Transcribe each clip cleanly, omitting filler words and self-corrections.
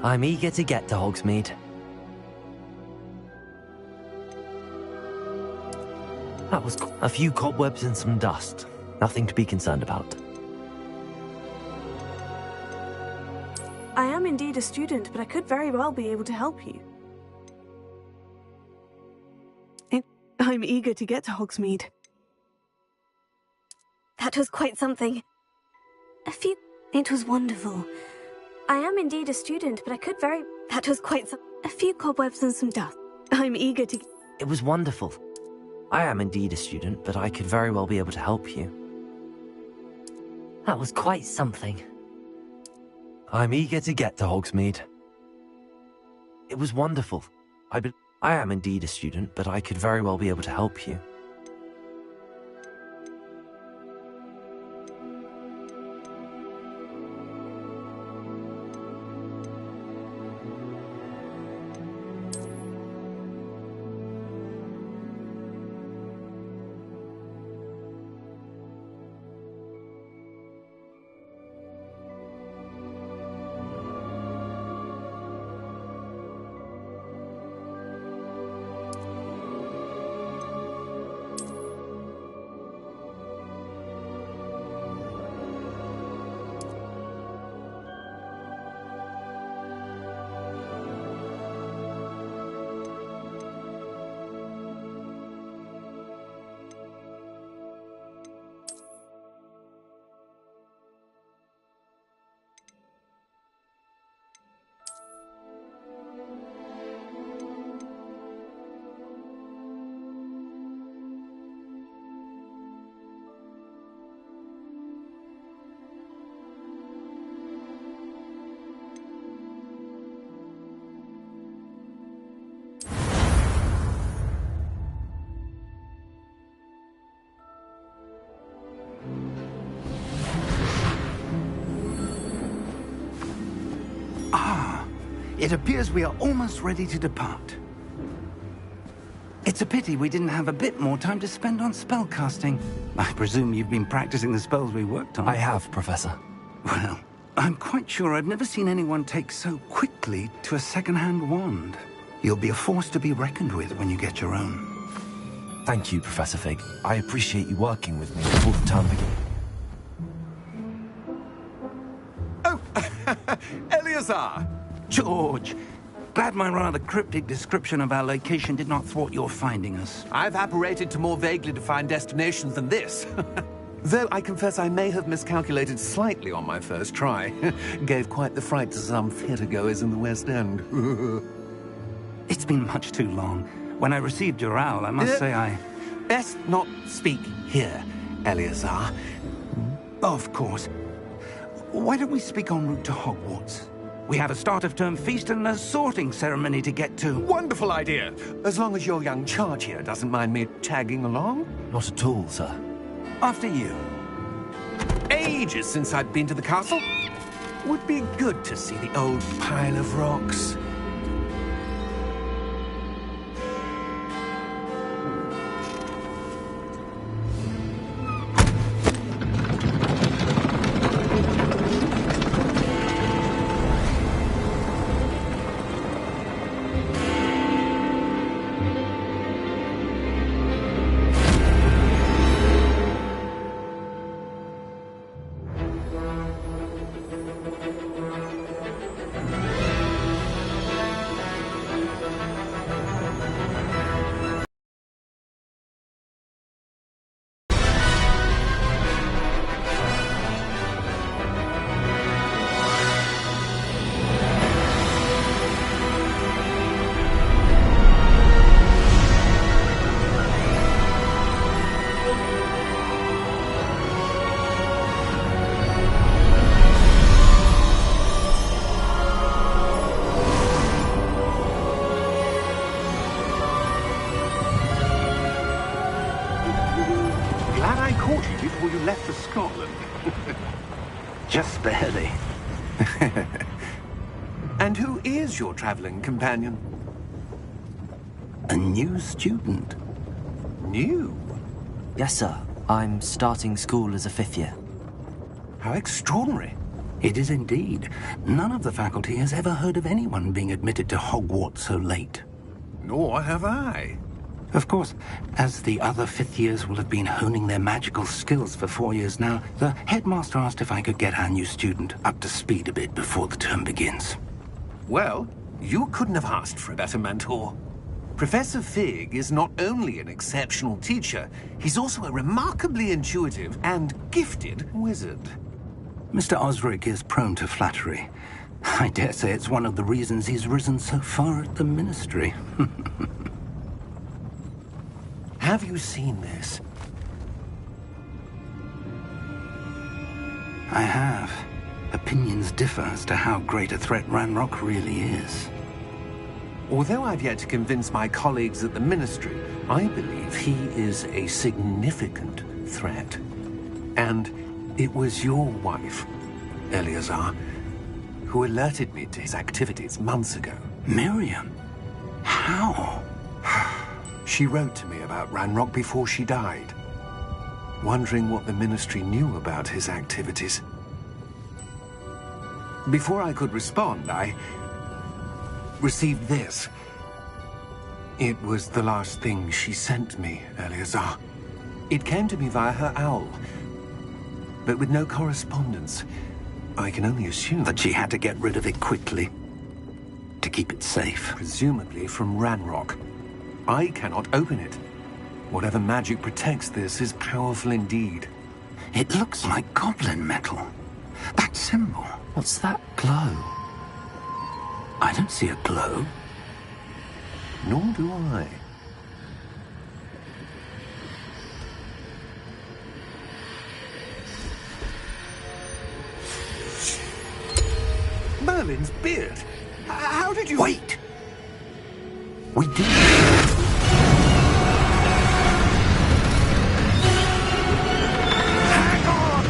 I'm eager to get to Hogsmeade. That was a few cobwebs and some dust. Nothing to be concerned about. I am indeed a student, but I could very well be able to help you. I'm eager to get to Hogsmeade. That was quite something. It was wonderful. I am indeed a student, but I could very... That was quite a few cobwebs and some dust. I'm eager to... It was wonderful. I am indeed a student, but I could very well be able to help you. That was quite something. I'm eager to get to Hogsmeade. It was wonderful. I am indeed a student, but I could very well be able to help you. It appears we are almost ready to depart. It's a pity we didn't have a bit more time to spend on spellcasting. I presume you've been practicing the spells we worked on. I have, Professor. Well, I'm quite sure I've never seen anyone take so quickly to a second-hand wand. You'll be a force to be reckoned with when you get your own. Thank you, Professor Fig. I appreciate you working with me before the term begins. Oh, Eleazar! George, glad my rather cryptic description of our location did not thwart your finding us. I've apparated to more vaguely defined destinations than this. Though I confess I may have miscalculated slightly on my first try. Gave quite the fright to some theatre-goers in the West End. It's been much too long. When I received your owl, I must say I... Best not speak here, Eleazar. Of course. Why don't we speak en route to Hogwarts? We have a start-of-term feast and a sorting ceremony to get to. Wonderful idea! As long as your young charge here doesn't mind me tagging along. Not at all, sir. After you. Ages since I'd been to the castle. Would be good to see the old pile of rocks. Before you left for Scotland. Just barely. And who is your traveling companion? A new student. New? Yes, sir. I'm starting school as a 5th year. How extraordinary. It is indeed. None of the faculty has ever heard of anyone being admitted to Hogwarts so late. Nor have I. Of course, as the other fifth years will have been honing their magical skills for 4 years now, the headmaster asked if I could get our new student up to speed a bit before the term begins. Well, you couldn't have asked for a better mentor. Professor Fig is not only an exceptional teacher, he's also a remarkably intuitive and gifted wizard. Mr. Osric is prone to flattery. I dare say it's one of the reasons he's risen so far at the Ministry. Have you seen this? I have. Opinions differ as to how great a threat Ranrock really is. Although I've yet to convince my colleagues at the Ministry, I believe he is a significant threat. And it was your wife, Eleazar, who alerted me to his activities months ago. Miriam? How? She wrote to me about Ranrock before she died, wondering what the Ministry knew about his activities. Before I could respond, I received this. It was the last thing she sent me, Eleazar. It came to me via her owl, but with no correspondence. I can only assume That she had to get rid of it quickly, to keep it safe. presumably from Ranrock. I cannot open it. Whatever magic protects this is powerful indeed. It looks like goblin metal. That symbol. What's that glow? I don't see a glow. Nor do I. Merlin's beard. How did you... Wait! We did. Hang on!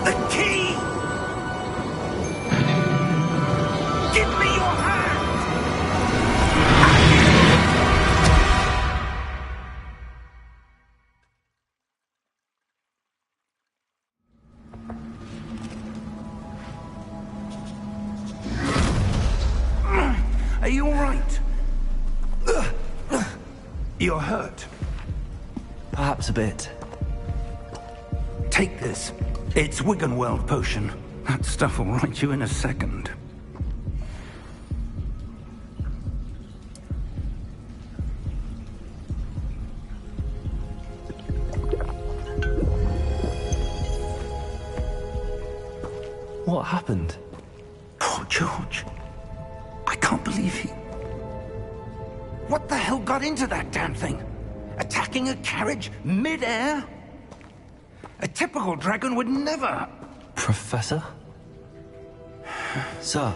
The key! Give me your hand! Are you all right? You're hurt. Perhaps a bit. Take this. It's Wiggenweld potion. That stuff will right you in a second. What happened? Poor George. I can't believe he... What the hell got into that damn thing? Attacking a carriage mid-air? A typical dragon would never... Professor? Sir,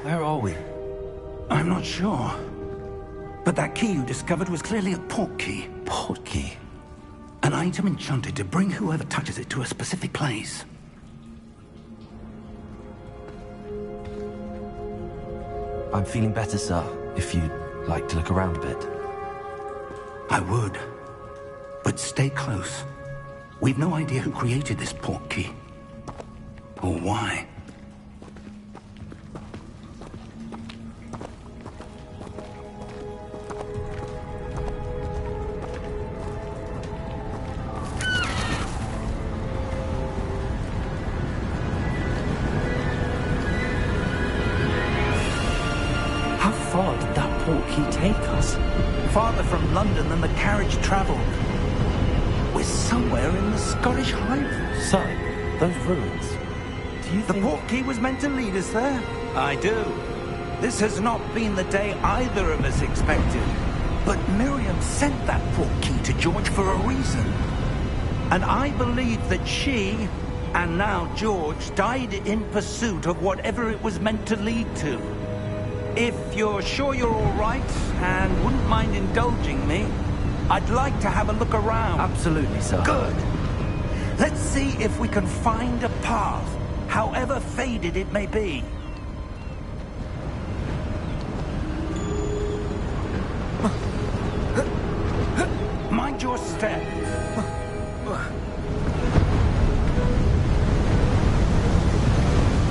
where are we? I'm not sure. But that key you discovered was clearly a port key. Port key? An item enchanted to bring whoever touches it to a specific place. I'm feeling better, sir, if you'd like to look around a bit. I would. But stay close. We've no idea who created this port key. Or why. How far did that port key take us? Farther from London than the carriage traveled. We're somewhere in the Scottish Highlands. Sir, those ruins. Do you The think... port key was meant to lead us there? I do. This has not been the day either of us expected. But Miriam sent that port key to George for a reason. And I believe that she, and now George, died in pursuit of whatever it was meant to lead to. If you're sure you're all right, and wouldn't mind indulging me, I'd like to have a look around. Absolutely, sir. Good. Let's see if we can find a path, however faded it may be. Mind your step.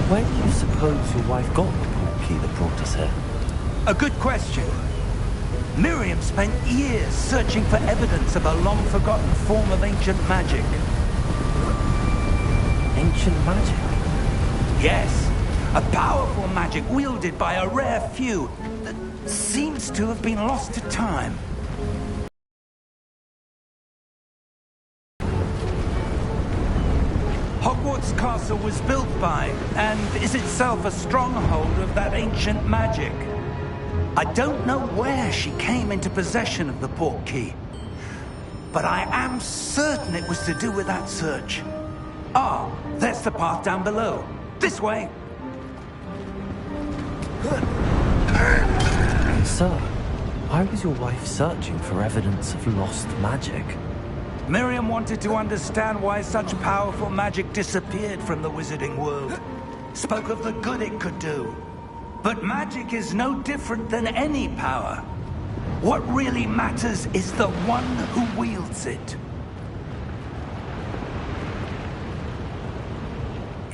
Where do you suppose your wife got the portkey that brought us here? A good question. Miriam spent years searching for evidence of a long-forgotten form of ancient magic. Ancient magic? Yes, a powerful magic wielded by a rare few that seems to have been lost to time. Hogwarts Castle was built by, and is itself a stronghold of that ancient magic. I don't know where she came into possession of the portkey, but I am certain it was to do with that search. Ah, there's the path down below. This way. Sir, why was your wife searching for evidence of lost magic? Miriam wanted to understand why such powerful magic disappeared from the wizarding world. Spoke of the good it could do. But magic is no different than any power. What really matters is the one who wields it.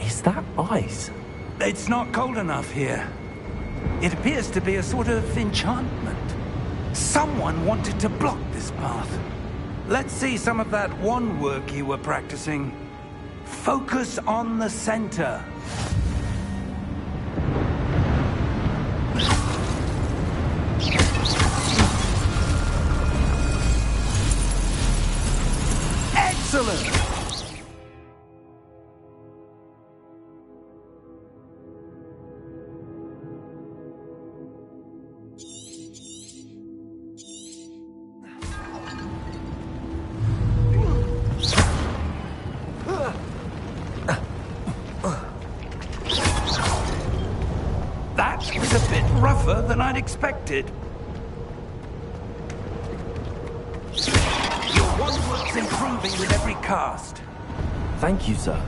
Is that ice? It's not cold enough here. It appears to be a sort of enchantment. Someone wanted to block this path. Let's see some of that wand work you were practicing. Focus on the center. Excellent! That was a bit rougher than I'd expected. Your wand work's improving with every cast. Thank you, sir.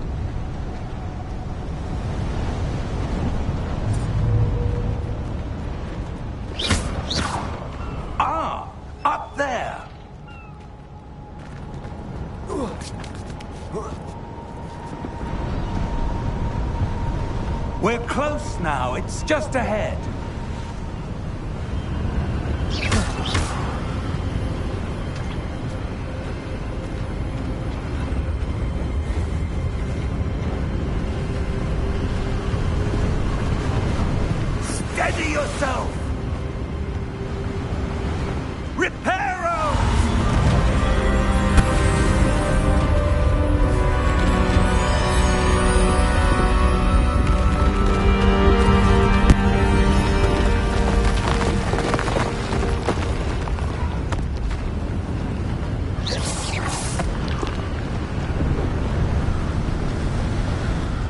Ah, up there. We're close now. It's just ahead. Steady yourself. Reparo!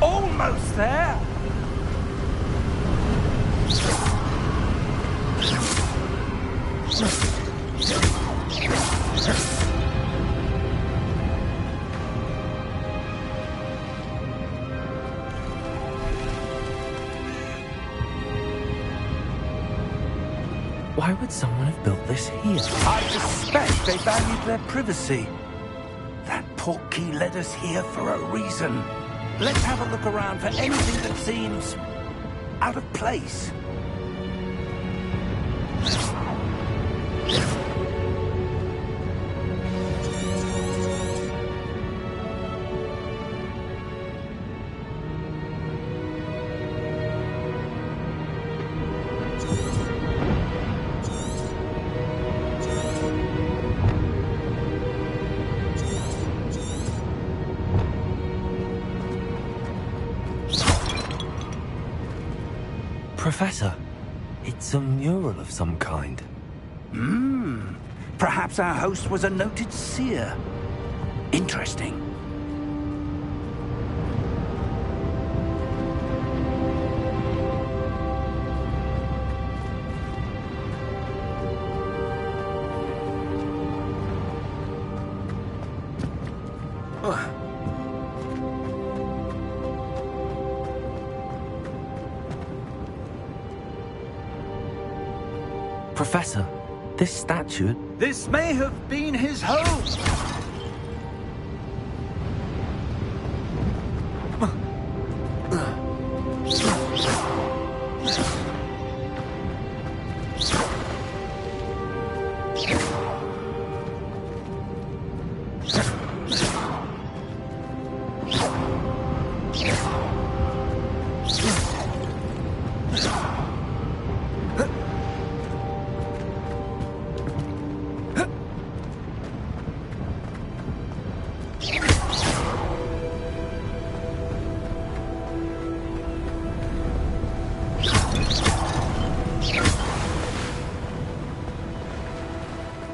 Almost there. Why would someone have built this here? I suspect they valued their privacy. That portkey led us here for a reason. Let's have a look around for anything that seems out of place. Professor, it's a mural of some kind. Perhaps our host was a noted seer. Interesting. Professor, this statue... This may have been his home.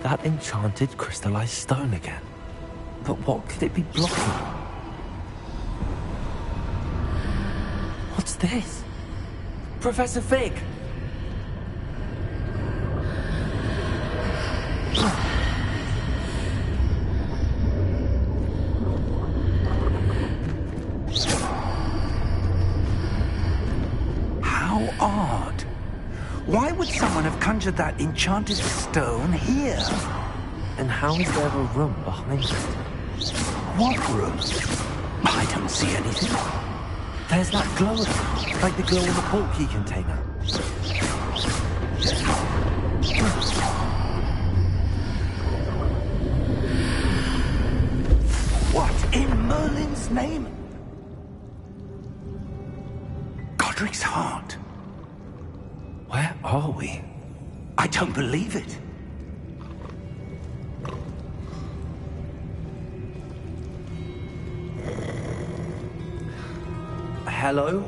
That enchanted crystallized stone again. But what could it be blocking? What's this? Professor Fig! How odd. Why would someone have conjured that enchanted stone here? And how is there a room behind it? What room? I don't see anything. There's that glow, like the glow in the portkey container. What in Merlin's name? Godric's heart. Where are we? I don't believe it. Hello?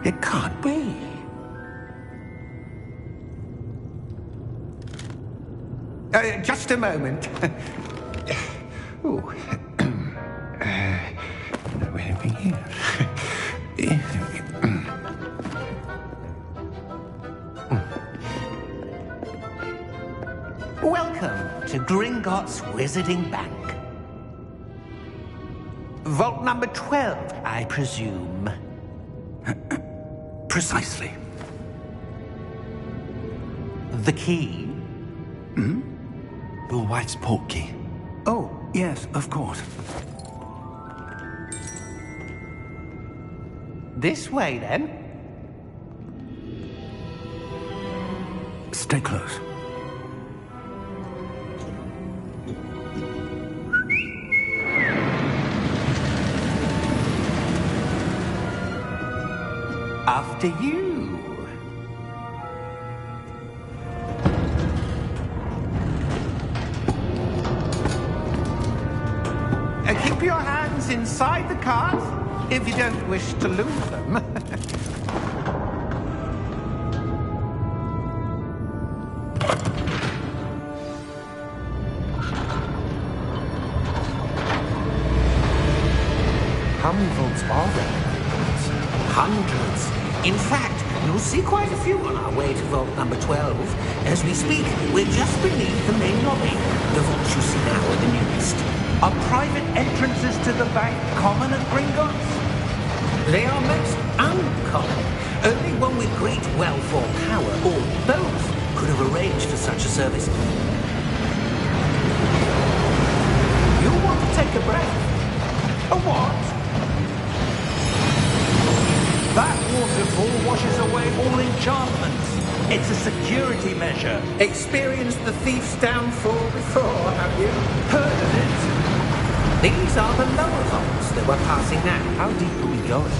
It can't be. Just a moment. Oh. No anything here. Welcome to Gringotts Wizarding Bank. Vault number 12, I presume. Precisely. The key? Your wife's portkey. Oh, yes, of course. This way, then. Stay close. After you. Keep your hands inside the cart if you don't wish to lose them. How many vaults are there? Hundreds. In fact, you'll see quite a few on our way to vault number 12. As we speak, we're just beneath the main lobby. The vaults you see now are the newest. Are private entrances to the bank common at Gringotts? They are most uncommon. Only one with great wealth or power, or both, could have arranged for such a service. You want to take a breath? A what? That waterfall washes away all enchantments. It's a security measure. Experienced the thief's downfall before, have you? Heard of it? These are the lower vaults that we're passing now. How deep are we going?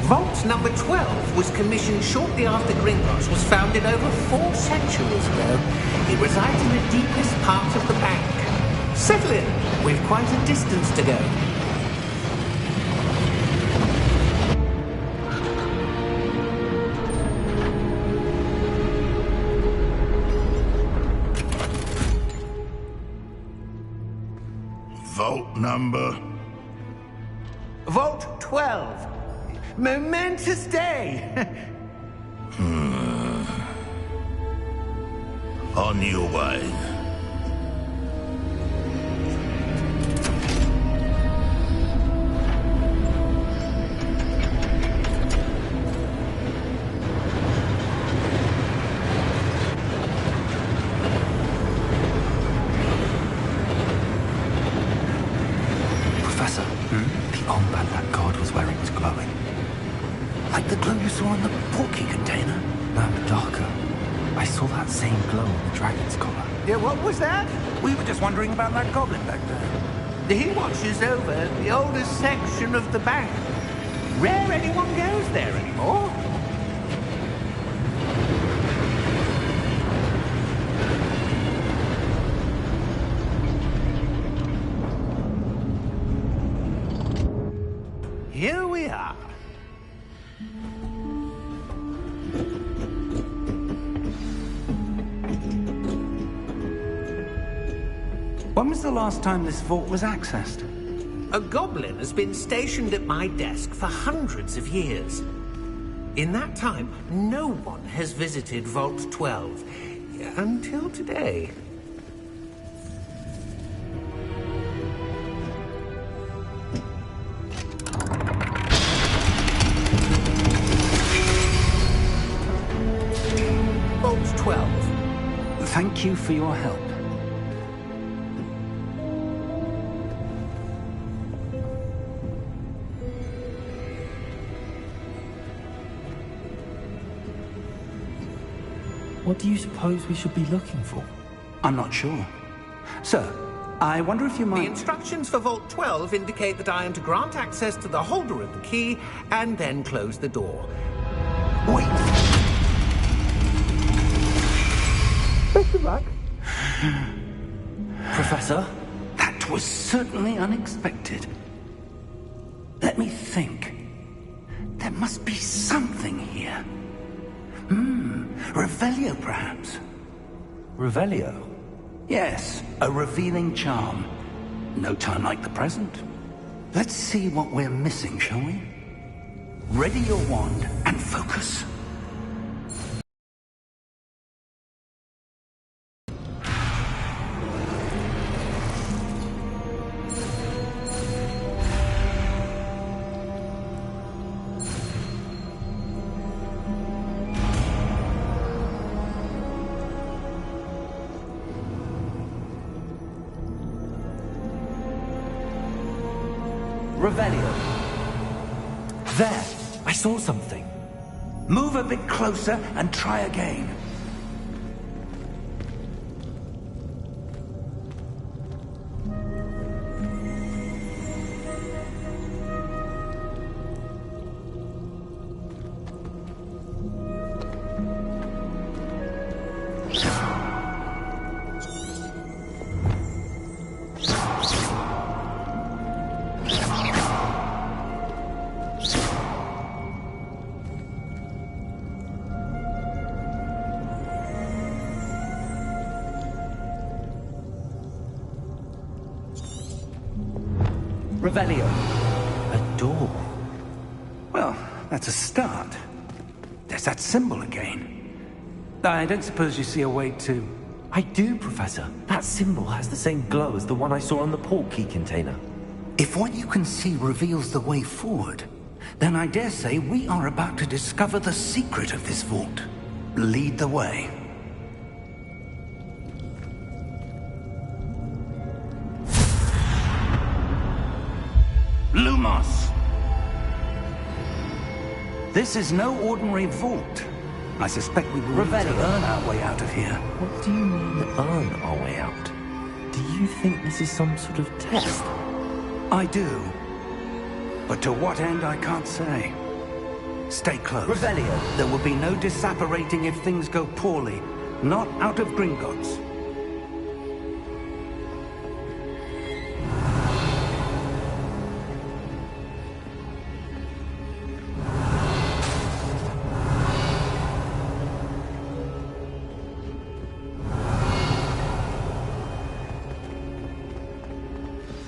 Vault number 12 was commissioned shortly after Gringotts was founded over 4 centuries ago. It resides in the deepest part of the bank. Settle in. We've quite a distance to go. number? Vault 12. Momentous day. On your way. Professor, the armband that guard was wearing was glowing. Like the glow you saw in the porky container? No, darker. I saw that same glow on the dragon's collar. Yeah, what was that? We were just wondering about that goblin back there. He watches over the oldest section of the bank. Rare anyone goes there anymore. Here we are. When was the last time this vault was accessed? A goblin has been stationed at my desk for hundreds of years. In that time, no one has visited Vault 12 until today. Vault 12. Thank you for your help. What do you suppose we should be looking for? I'm not sure. Sir, I wonder if you The might... instructions for Vault 12 indicate that I am to grant access to the holder of the key and then close the door. Wait! Best of luck. Professor? That was certainly unexpected. Let me think. There must be something here. Revelio, perhaps? Revelio? Yes, a revealing charm. No time like the present. Let's see what we're missing, shall we? Ready your wand and focus. Revelio. There! I saw something. Move a bit closer and try again. Revelio. A door. Well, that's a start. There's that symbol again. I don't suppose you see a way to... I do, Professor. That symbol has the same glow as the one I saw on the port key container. If what you can see reveals the way forward, then I dare say we are about to discover the secret of this vault. Lead the way. Lumos! This is no ordinary vault. I suspect we will need to earn our way out of here. What do you mean, earn our way out? Do you think this is some sort of test? I do. But to what end, I can't say. Stay close. Revelio. There will be no disapparating if things go poorly. Not out of Gringotts.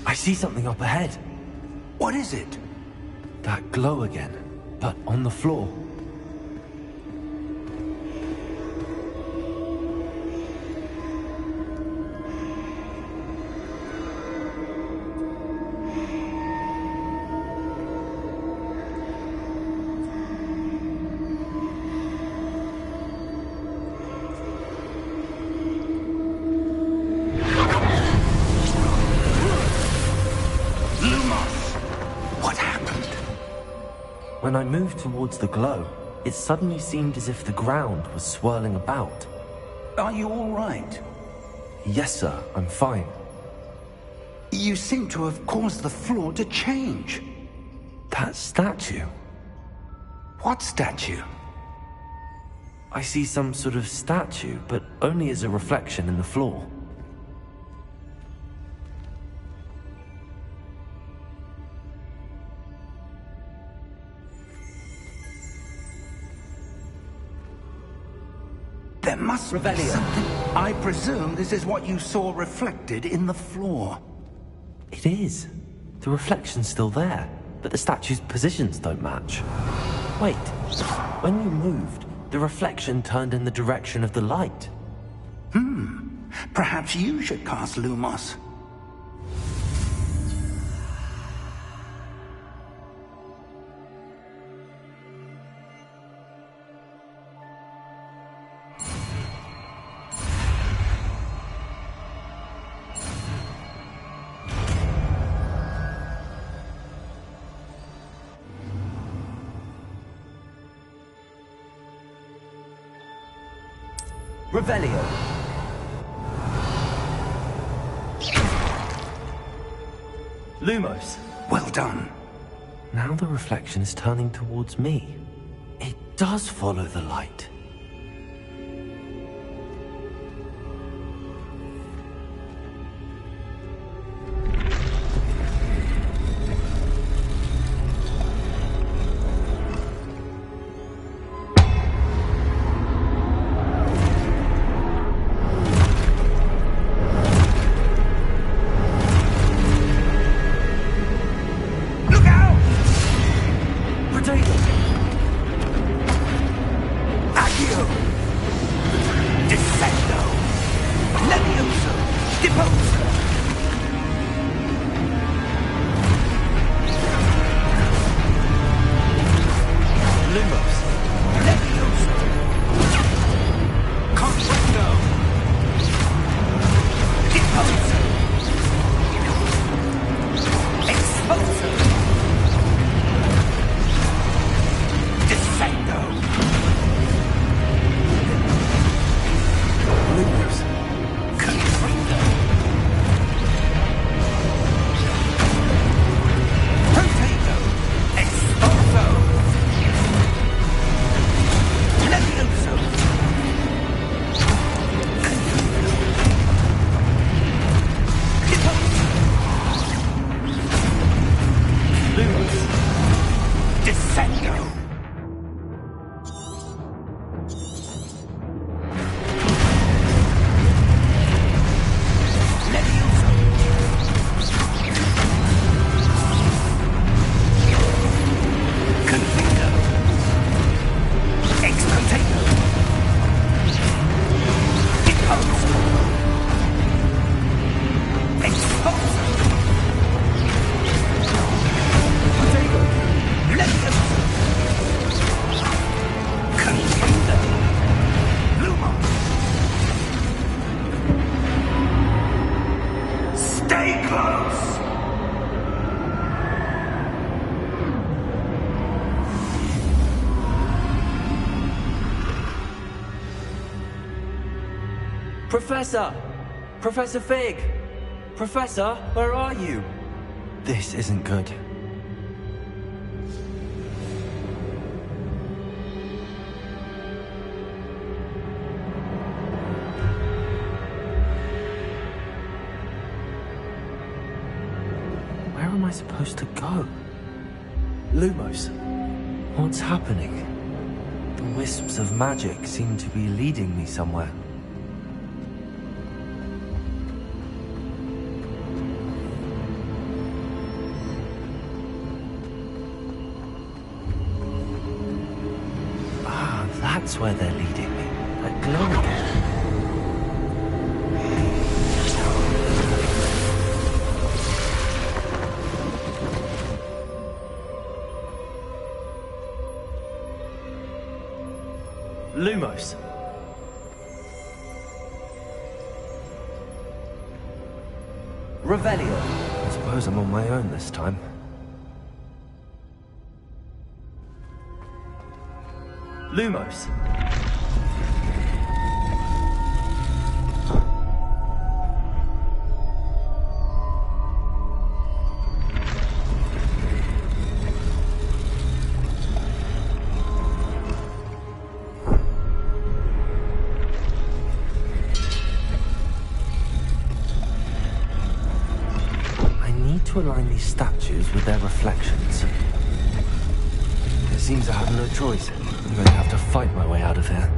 I see something up ahead. What is it? That glow again, but on the floor. When I moved towards the glow, it suddenly seemed as if the ground was swirling about. Are you all right? Yes, sir, I'm fine. You seem to have caused the floor to change. That statue? What statue? I see some sort of statue, but only as a reflection in the floor. There must be something. I presume this is what you saw reflected in the floor. It is. The reflection's still there, but the statue's positions don't match. Wait, when you moved, the reflection turned in the direction of the light. Perhaps you should cast Lumos. Revelio. Lumos. Well done. Now the reflection is turning towards me. It does follow the light. Professor! Professor Fig! Professor, where are you? This isn't good. Where am I supposed to go? Lumos, what's happening? The wisps of magic seem to be leading me somewhere. sense where they're leading me. That glow again. Lumos. Revelio. I suppose I'm on my own this time. Lumos. To align these statues with their reflections. It seems I have no choice. I'm going to have to fight my way out of here.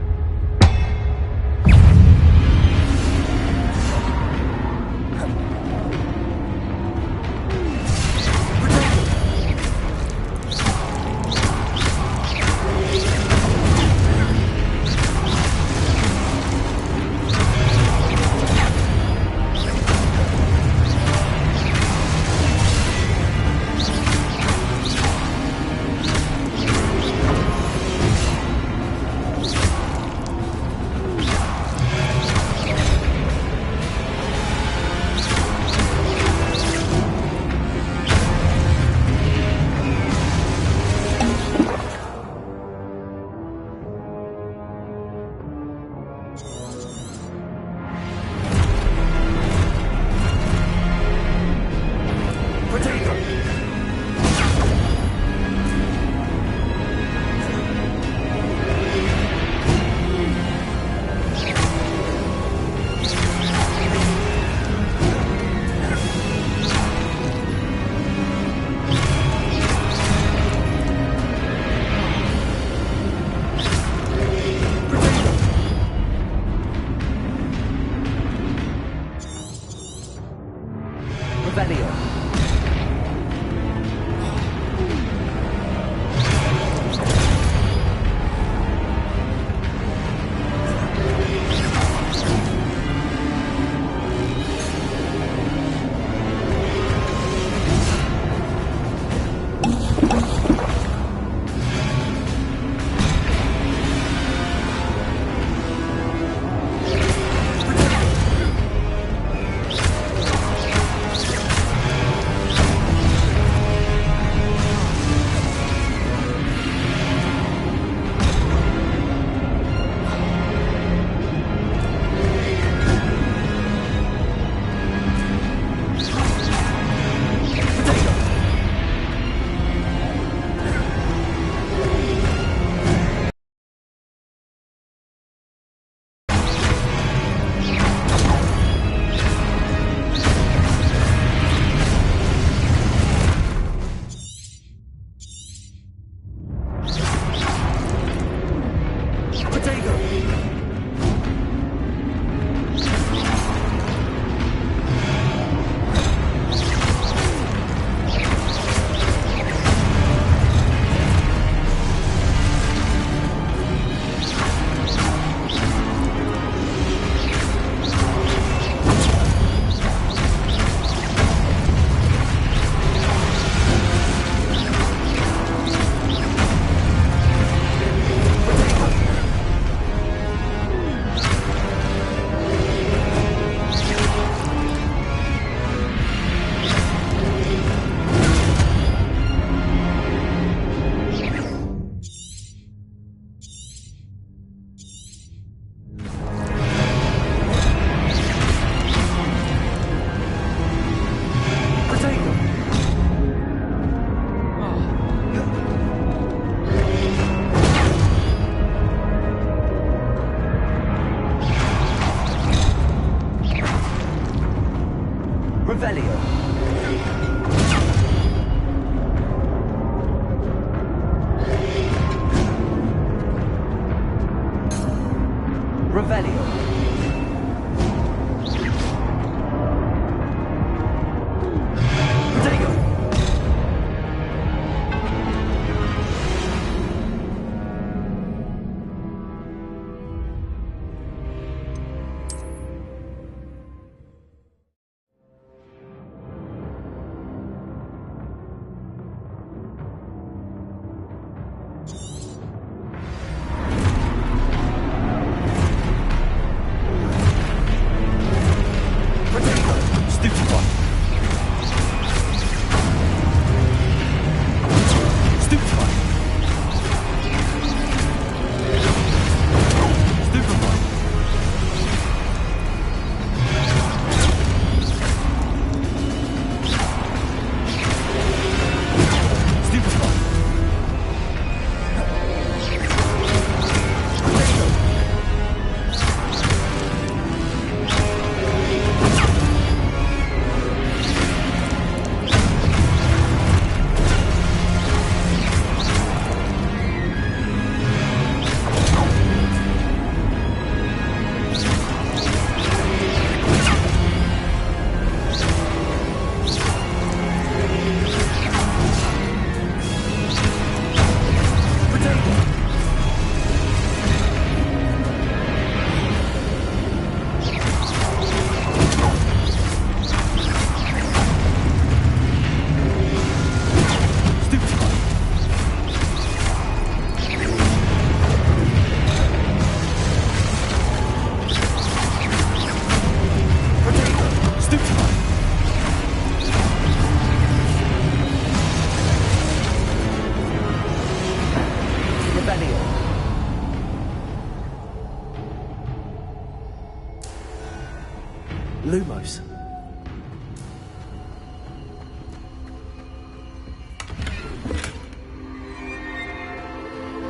Lumos.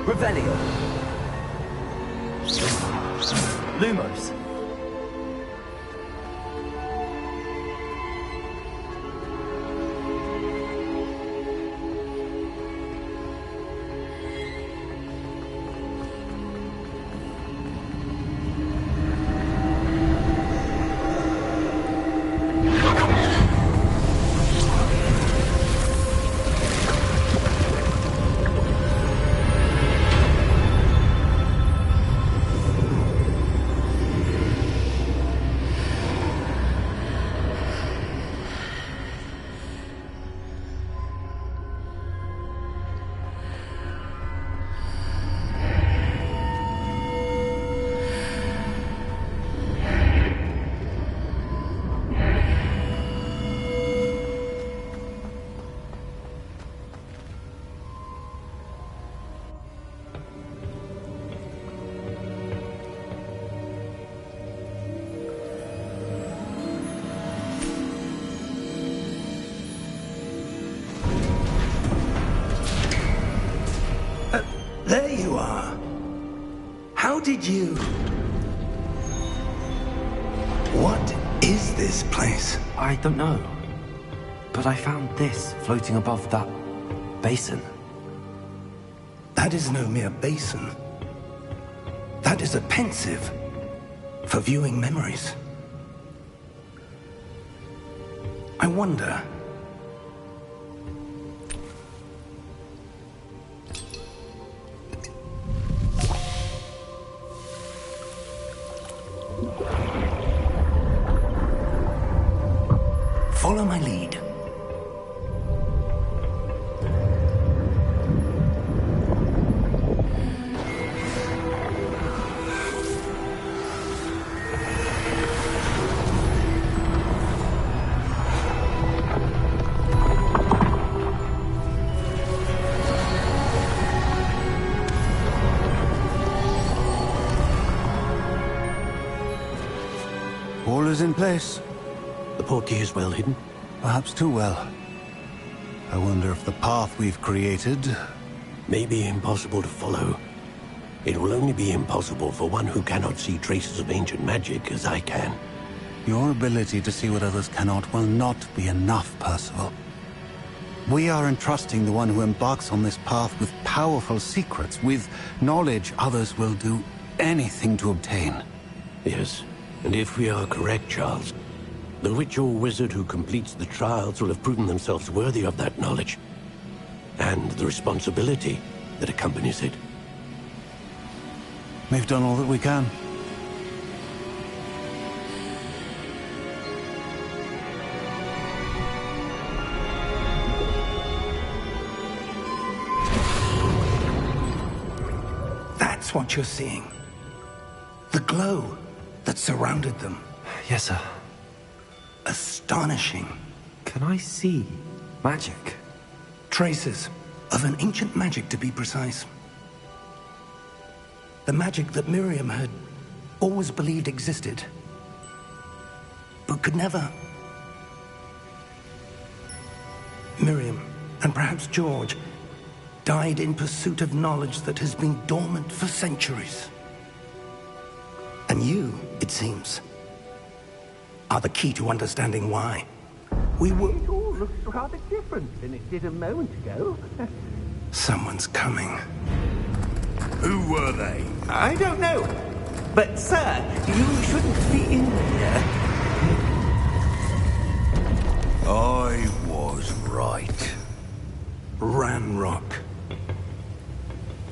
Revelio. Lumos. There you are. How did you... What is this place? I don't know. But I found this floating above that basin. That is no mere basin. That is a pensive for viewing memories. I wonder... Follow my lead. All is in place. The portkey is well hidden. Perhaps too well. I wonder if the path we've created... May be impossible to follow. It will only be impossible for one who cannot see traces of ancient magic as I can. Your ability to see what others cannot will not be enough, Percival. We are entrusting the one who embarks on this path with powerful secrets, with knowledge others will do anything to obtain. Yes, and if we are correct, Charles, the witch or wizard who completes the trials will have proven themselves worthy of that knowledge, and the responsibility that accompanies it. We've done all that we can. That's what you're seeing. The glow that surrounded them. Yes, sir. Astonishing. Can I see magic? Traces of an ancient magic, to be precise. The magic that Miriam had always believed existed, but could never. Miriam, and perhaps George, died in pursuit of knowledge that has been dormant for centuries. And you, it seems, are the key to understanding why. We were... It all looks rather different than it did a moment ago. Someone's coming. Who were they? I don't know. But, sir, you shouldn't be in here. I was right. Ranrock.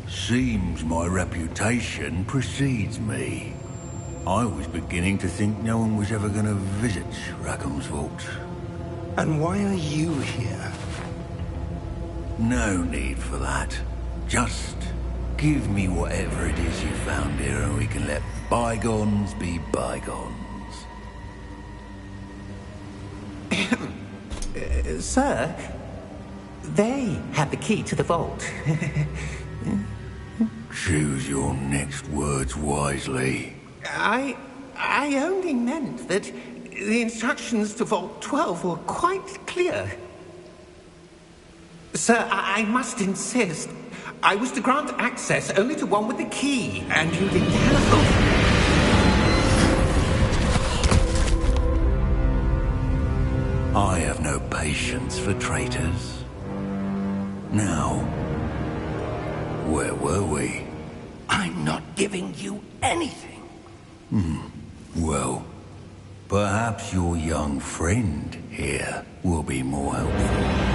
Seems my reputation precedes me. I was beginning to think no one was ever going to visit Rackham's vault. And why are you here? No need for that. Just give me whatever it is you found here and we can let bygones be bygones. Sir, they have the key to the vault. Choose your next words wisely. I only meant that The instructions to Vault 12 were quite clear. Sir, I must insist. I was to grant access only to one with the key, and you didn't telephone. I have no patience for traitors. Now, where were we? I'm not giving you anything. Well, perhaps your young friend here will be more helpful.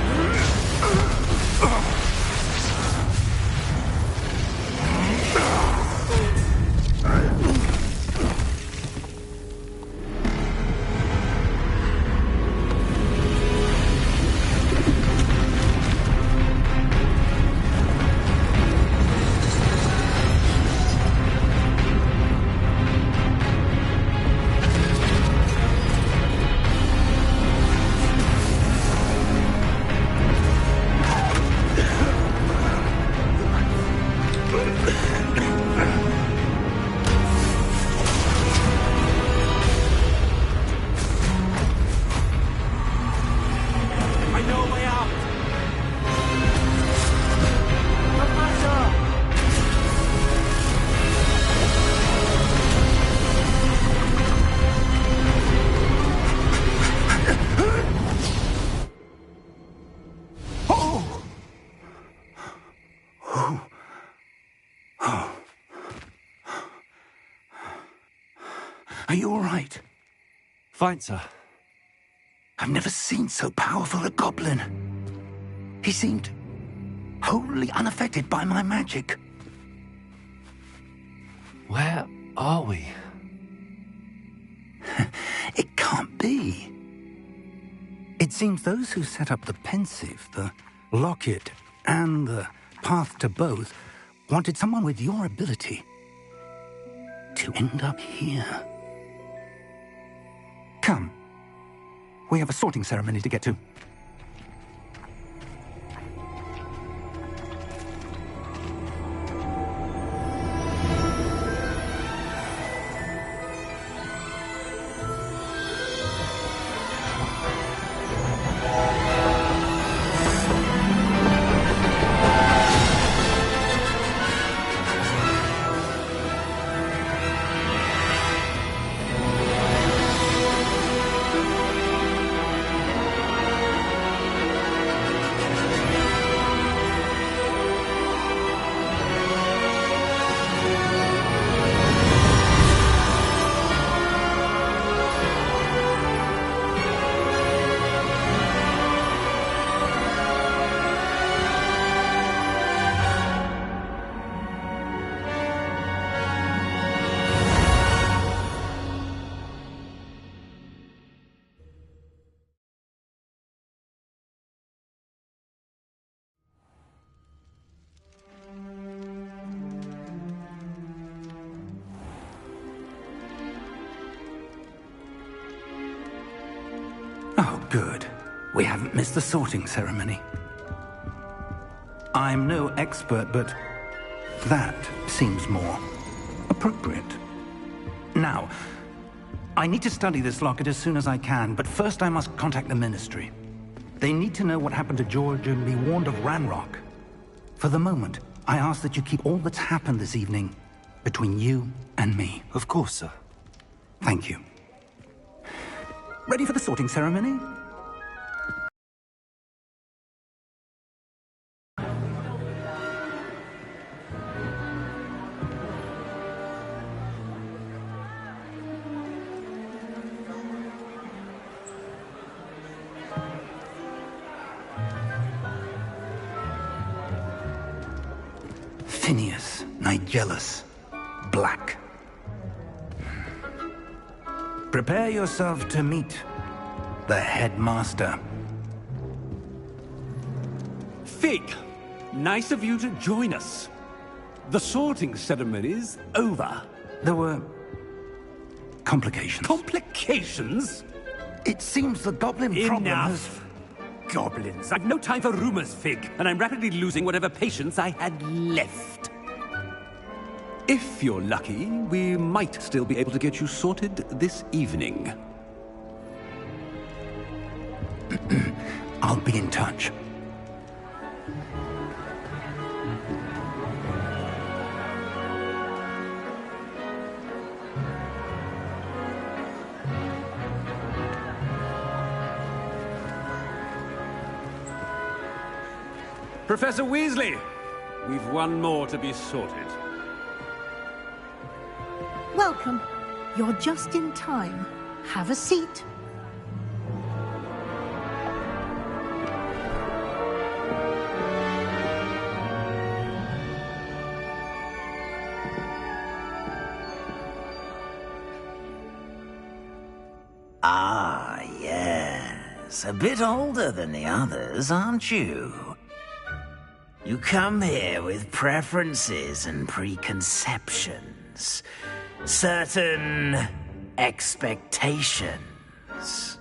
Are you all right? Fine, sir. I've never seen so powerful a goblin. He seemed wholly unaffected by my magic. Where are we? It can't be. It seems those who set up the pensive, the locket, and the path to both wanted someone with your ability to end up here. Come. We have a sorting ceremony to get to. Oh, good. We haven't missed the sorting ceremony. I'm no expert, but that seems more appropriate. Now, I need to study this locket as soon as I can, but first I must contact the Ministry. They need to know what happened to George and be warned of Ranrock. For the moment, I ask that you keep all that's happened this evening between you and me. Of course, sir. Thank you. Ready for the sorting ceremony? Phineas, Nigellus, Black. Prepare yourself to meet the headmaster. Fig, nice of you to join us. The sorting ceremony's over. There were complications. Complications? It seems the goblin problem has... Enough! Goblins. I've no time for rumors, Fig, and I'm rapidly losing whatever patience I had left. If you're lucky, we might still be able to get you sorted this evening. I'll be in touch. Professor Weasley, we've one more to be sorted. Welcome. You're just in time. Have a seat. Ah, yes. A bit older than the others, aren't you? You come here with preferences and preconceptions. Certain expectations.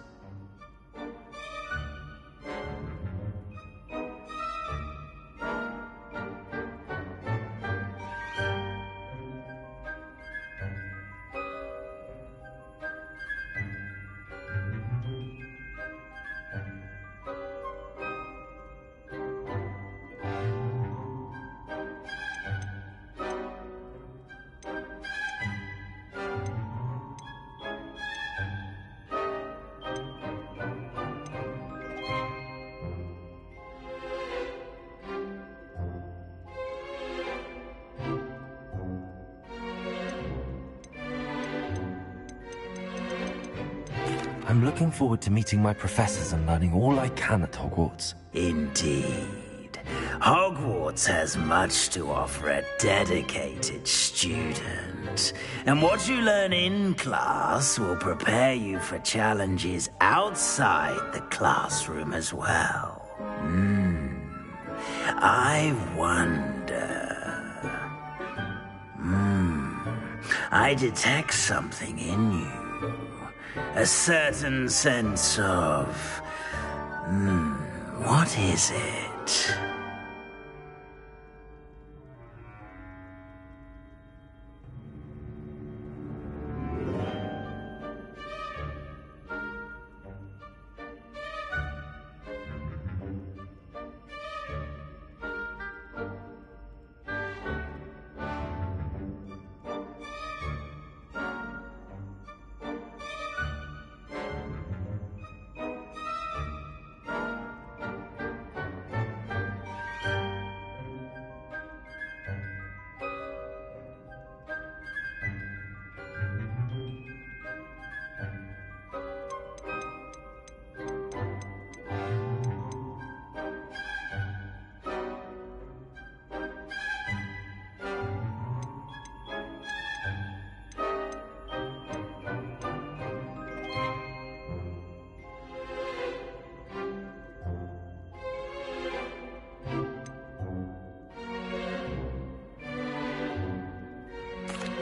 I'm looking forward to meeting my professors and learning all I can at Hogwarts. Indeed. Hogwarts has much to offer a dedicated student. And what you learn in class will prepare you for challenges outside the classroom as well. I wonder... I detect something in you. A certain sense of... what is it?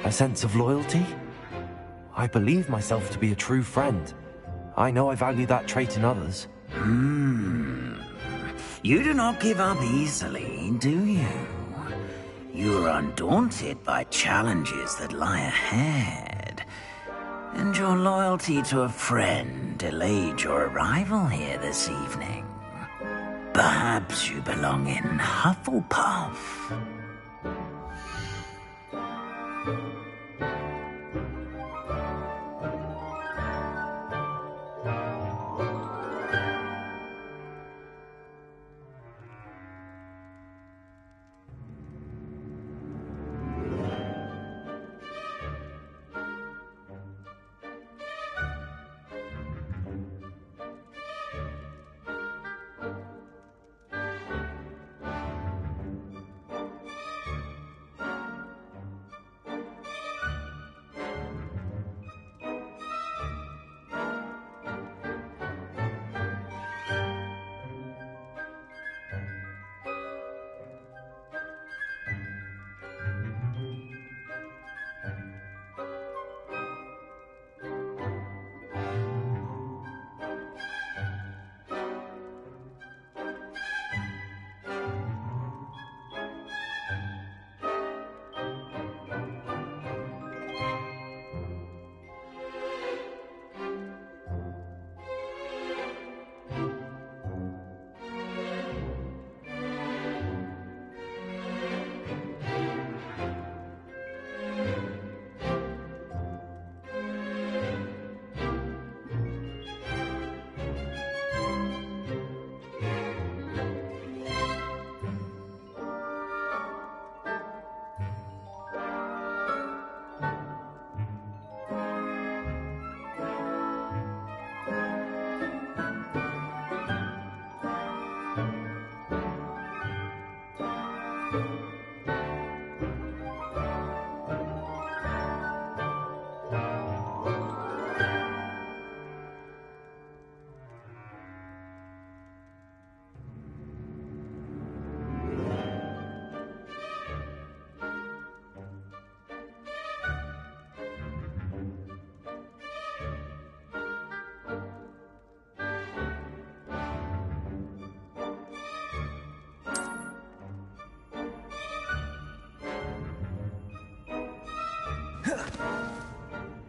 A sense of loyalty? I believe myself to be a true friend. I know I value that trait in others. You do not give up easily, do you? You are undaunted by challenges that lie ahead. And your loyalty to a friend delayed your arrival here this evening. Perhaps you belong in Hufflepuff.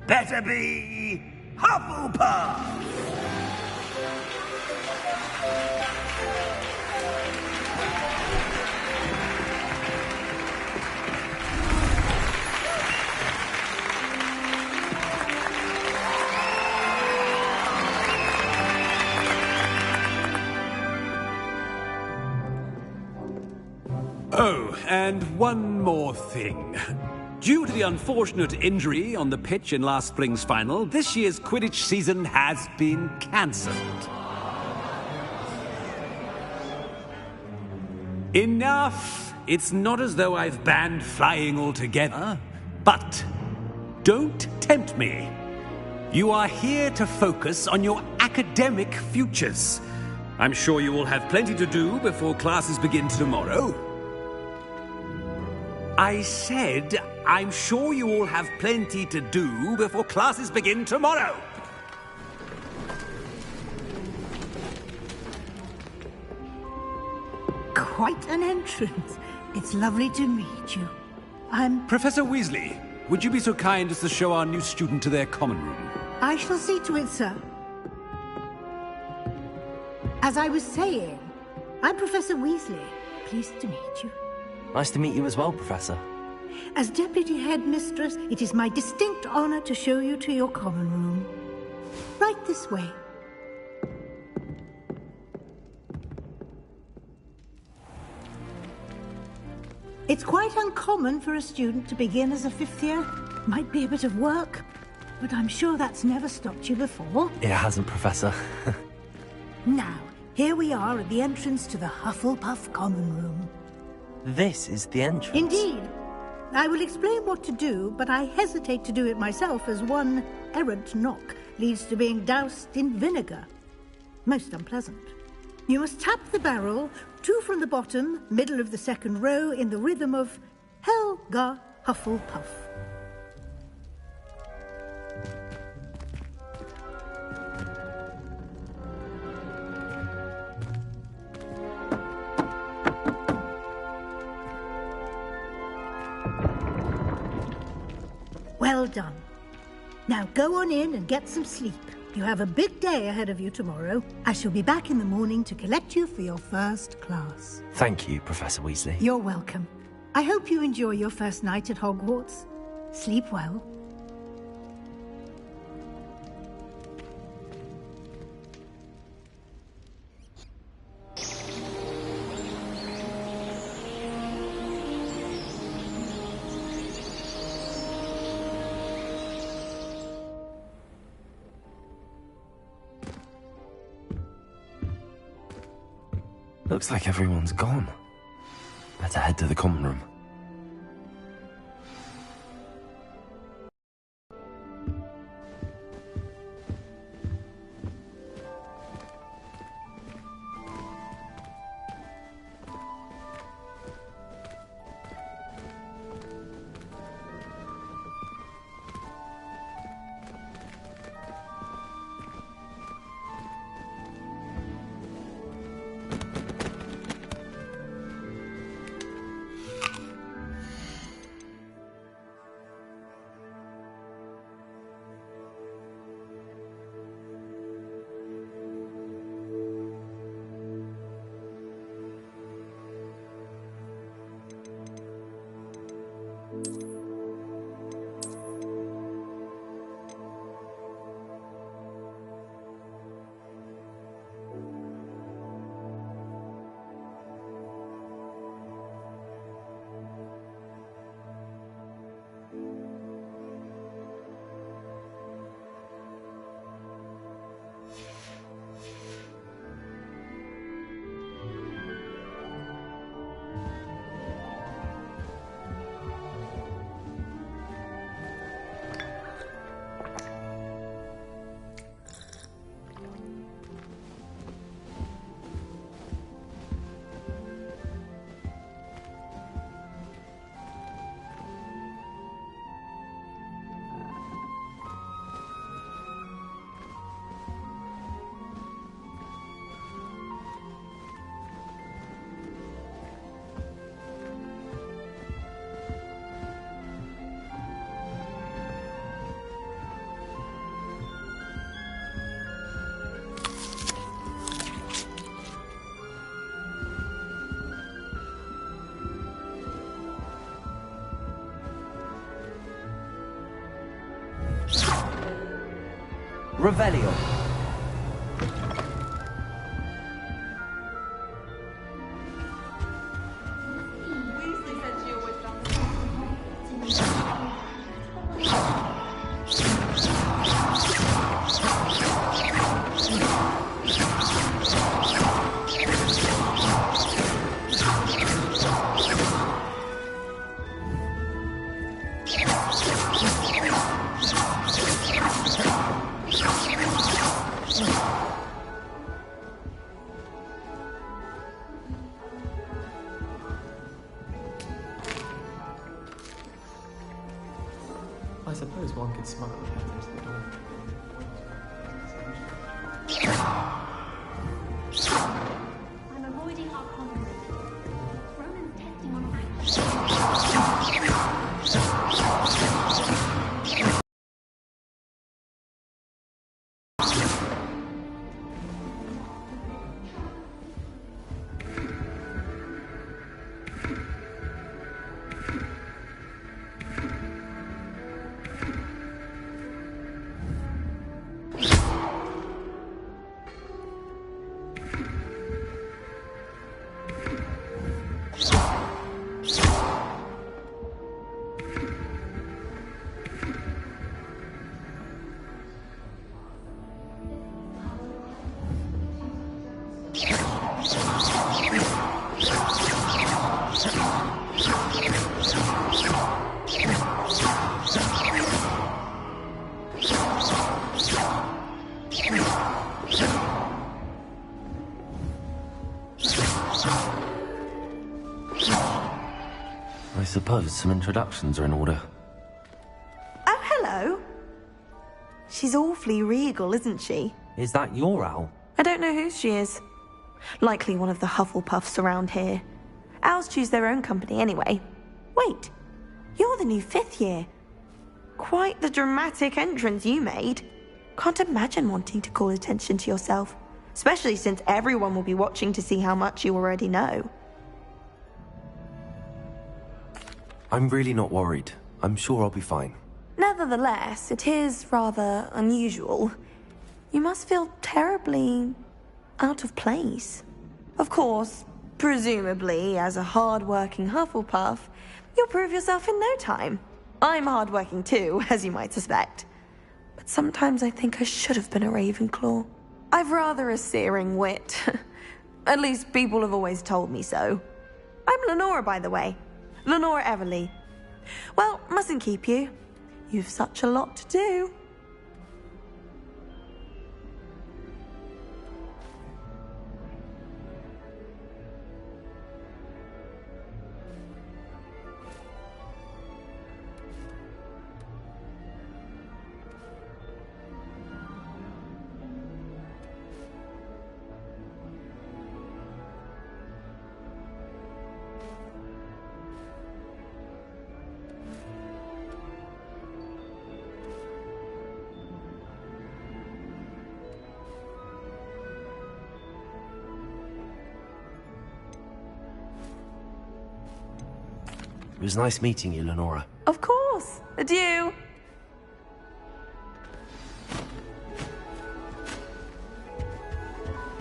Better be Hufflepuff! Oh, and one more thing. Due to the unfortunate injury on the pitch in last spring's final, this year's Quidditch season has been cancelled. Enough! It's not as though I've banned flying altogether. But don't tempt me. You are here to focus on your academic futures. I'm sure you will have plenty to do before classes begin tomorrow. I said, I'm sure you all have plenty to do before classes begin tomorrow. Quite an entrance. It's lovely to meet you. I'm... Professor Weasley, would you be so kind as to show our new student to their common room? I shall see to it, sir. As I was saying, I'm Professor Weasley. Pleased to meet you. Nice to meet you as well, Professor. As Deputy Headmistress, it is my distinct honor to show you to your common room. Right this way. It's quite uncommon for a student to begin as a fifth year. Might be a bit of work, but I'm sure that's never stopped you before. It hasn't, Professor. Now, here we are at the entrance to the Hufflepuff common room. This is the entrance? Indeed. I will explain what to do, but I hesitate to do it myself as one errant knock leads to being doused in vinegar. Most unpleasant. You must tap the barrel, 2 from the bottom, middle of the second row, in the rhythm of Helga Hufflepuff. Well done. Now go on in and get some sleep. You have a big day ahead of you tomorrow. I shall be back in the morning to collect you for your first class. Thank you, Professor Weasley. You're welcome. I hope you enjoy your first night at Hogwarts. Sleep well. Looks like everyone's gone. Better head to the common room. Revelio. I suppose one could smile at into the door. I'm avoiding our conversation. Roman's testing on I suppose some introductions are in order. Oh, hello. She's awfully regal, isn't she? Is that your owl? I don't know who she is. Likely one of the Hufflepuffs around here. Owls choose their own company anyway. Wait, you're the new 5th year. Quite the dramatic entrance you made. Can't imagine wanting to call attention to yourself, especially since everyone will be watching to see how much you already know. I'm really not worried. I'm sure I'll be fine. Nevertheless, it is rather unusual. You must feel terribly out of place. Of course, presumably, as a hard-working Hufflepuff, you'll prove yourself in no time. I'm hard-working too, as you might suspect. But sometimes I think I should have been a Ravenclaw. I've rather a searing wit. At least people have always told me so. I'm Lenora, by the way. Lenora Everly. Well, mustn't keep you. You've such a lot to do. It was nice meeting you, Lenora. Of course. Adieu.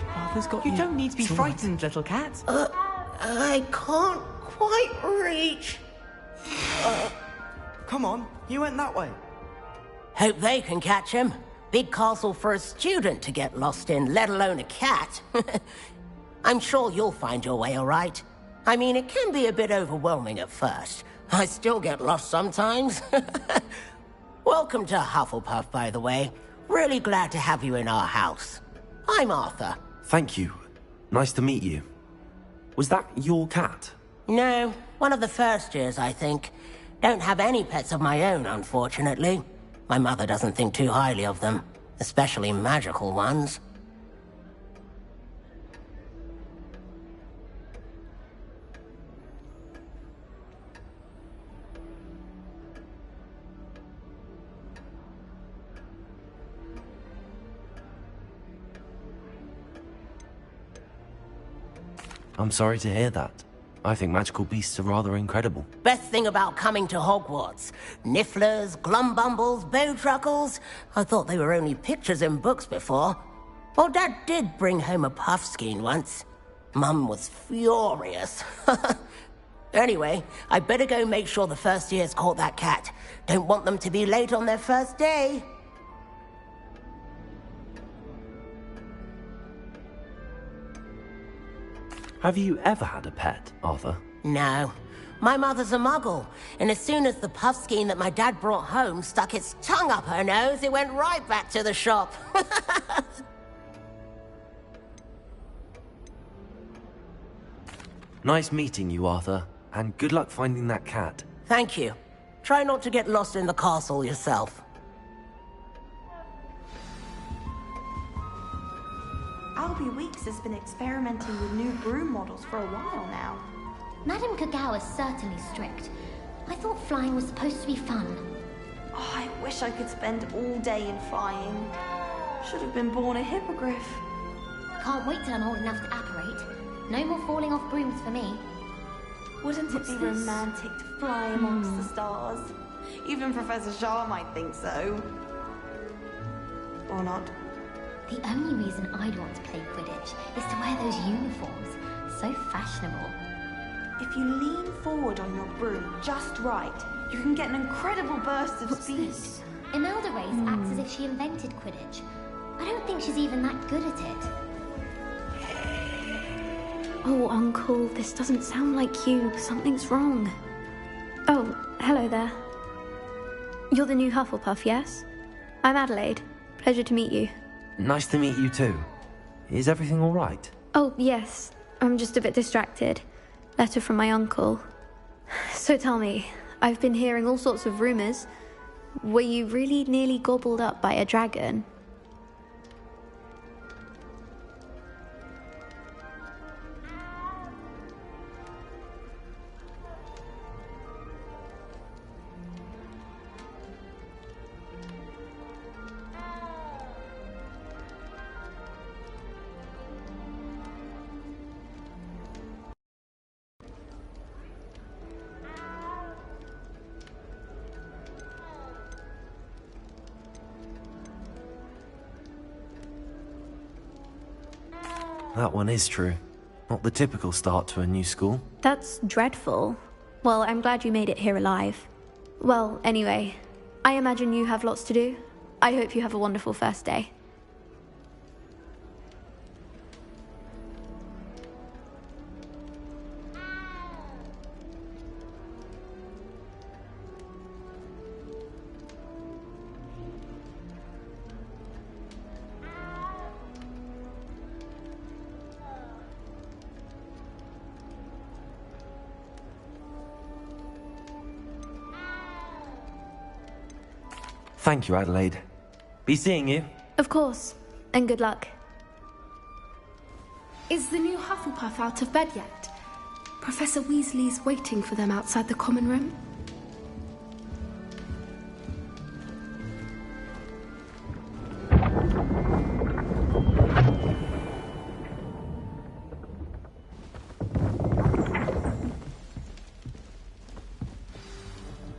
Arthur's got You don't need to be It's all right. frightened, little cat. I can't quite reach. Come on, you went that way. Hope they can catch him. Big castle for a student to get lost in, let alone a cat. I'm sure you'll find your way all right. I mean, it can be a bit overwhelming at first. I still get lost sometimes. Welcome to Hufflepuff, by the way. Really glad to have you in our house. I'm Arthur. Thank you. Nice to meet you. Was that your cat? No, one of the first years, I think. Don't have any pets of my own, unfortunately. My mother doesn't think too highly of them, especially magical ones. I'm sorry to hear that. I think magical beasts are rather incredible. Best thing about coming to Hogwarts. Nifflers, glumbumbles, bowtruckles. I thought they were only pictures in books before. Well, Dad did bring home a puffskein once. Mum was furious. Anyway, I better go make sure the first year's caught that cat. Don't want them to be late on their first day. Have you ever had a pet, Arthur? No. My mother's a muggle, and as soon as the puffskein that my dad brought home stuck its tongue up her nose, it went right back to the shop. Nice meeting you, Arthur, and good luck finding that cat. Thank you. Try not to get lost in the castle yourself. Albie Weeks has been experimenting with new broom models for a while now. Madame Kagao is certainly strict. I thought flying was supposed to be fun. Oh, I wish I could spend all day in flying. Should have been born a hippogriff. Can't wait till I'm old enough to apparate. No more falling off brooms for me. Wouldn't it be romantic to fly amongst the stars? Even Professor Shah might think so. Or not. The only reason I'd want to play Quidditch is to wear those uniforms. So fashionable. If you lean forward on your broom just right, you can get an incredible burst of speed. Imelda Reyes acts as if she invented Quidditch. I don't think she's even that good at it. Oh, Uncle, this doesn't sound like you. Something's wrong. Oh, hello there. You're the new Hufflepuff, yes? I'm Adelaide. Pleasure to meet you. Nice to meet you too. Is everything all right? Oh, yes. I'm just a bit distracted. Letter from my uncle. So tell me, I've been hearing all sorts of rumors. Were you really nearly gobbled up by a dragon? That one is true. Not the typical start to a new school. That's dreadful. Well, I'm glad you made it here alive. Well, anyway, I imagine you have lots to do. I hope you have a wonderful first day. Thank you, Adelaide. Be seeing you. Of course, and good luck. Is the new Hufflepuff out of bed yet? Professor Weasley's waiting for them outside the common room.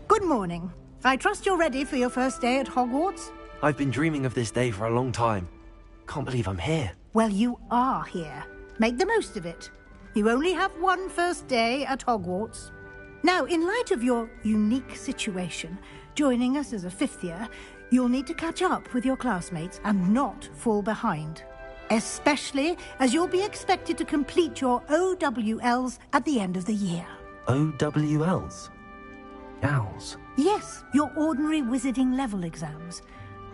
Good morning. I trust you're ready for your first day at Hogwarts? I've been dreaming of this day for a long time. Can't believe I'm here. Well, you are here. Make the most of it. You only have one first day at Hogwarts. Now, in light of your unique situation, joining us as a fifth year, you'll need to catch up with your classmates and not fall behind. Especially as you'll be expected to complete your OWLs at the end of the year. OWLs? Owls? Yes, your ordinary wizarding level exams.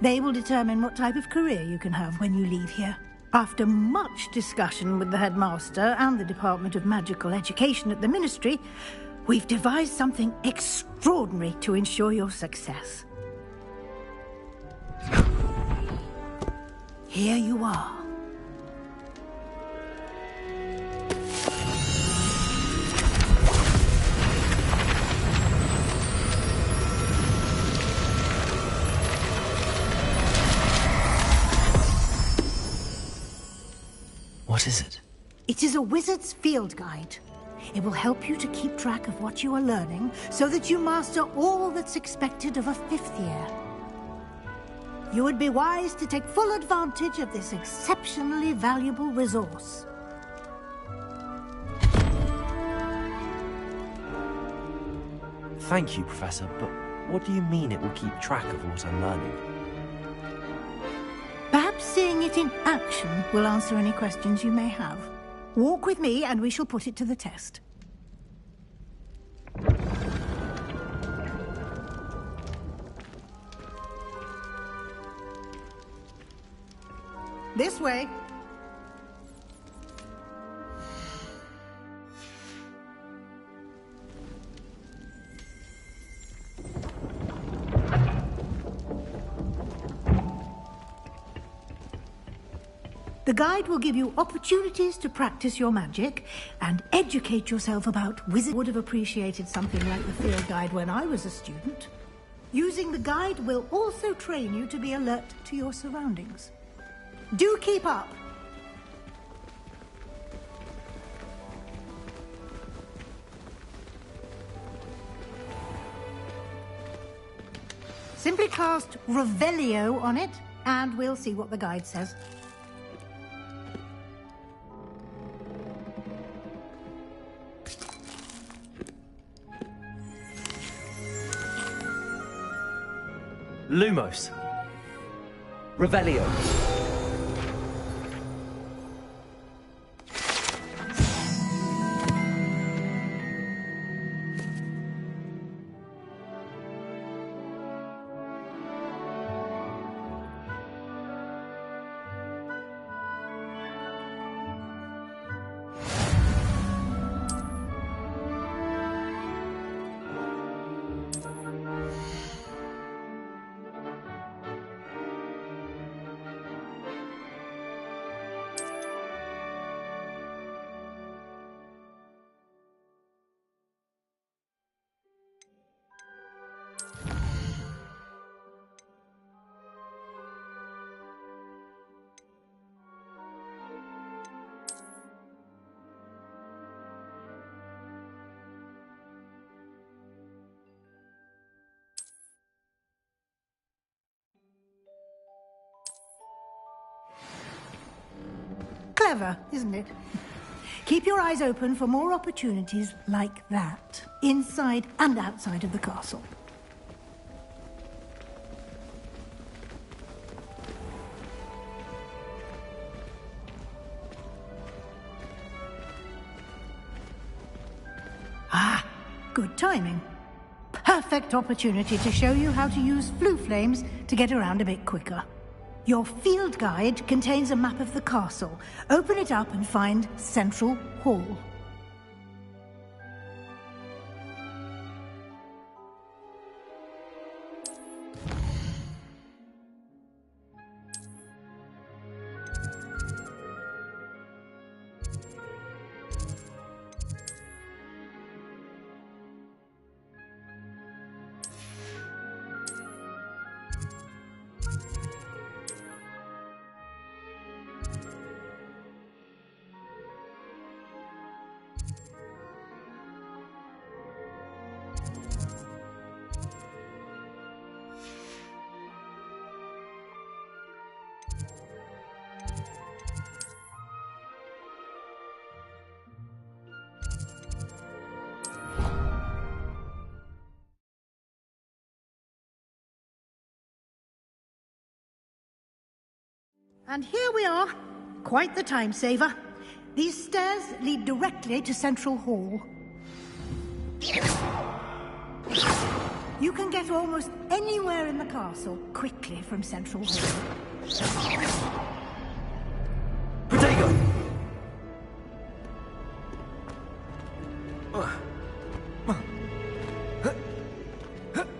They will determine what type of career you can have when you leave here. After much discussion with the headmaster and the Department of Magical Education at the Ministry, we've devised something extraordinary to ensure your success. Here you are. What is it? It is a wizard's field guide. It will help you to keep track of what you are learning so that you master all that's expected of a 5th year. You would be wise to take full advantage of this exceptionally valuable resource. Thank you, Professor, but what do you mean it will keep track of what I'm learning? Perhaps seeing it in action will answer any questions you may have. Walk with me and we shall put it to the test. This way. The guide will give you opportunities to practice your magic and educate yourself about wizardry. Would have appreciated something like the field guide when I was a student. Using the guide will also train you to be alert to your surroundings. Do keep up! Simply cast Revelio on it, and we'll see what the guide says. Lumos. Revelio. Clever, isn't it? Keep your eyes open for more opportunities like that, inside and outside of the castle. Ah, good timing. Perfect opportunity to show you how to use flue flames to get around a bit quicker. Your field guide contains a map of the castle. Open it up and find Central Hall. And here we are. Quite the time saver. These stairs lead directly to Central Hall. You can get almost anywhere in the castle quickly from Central Hall. Protego!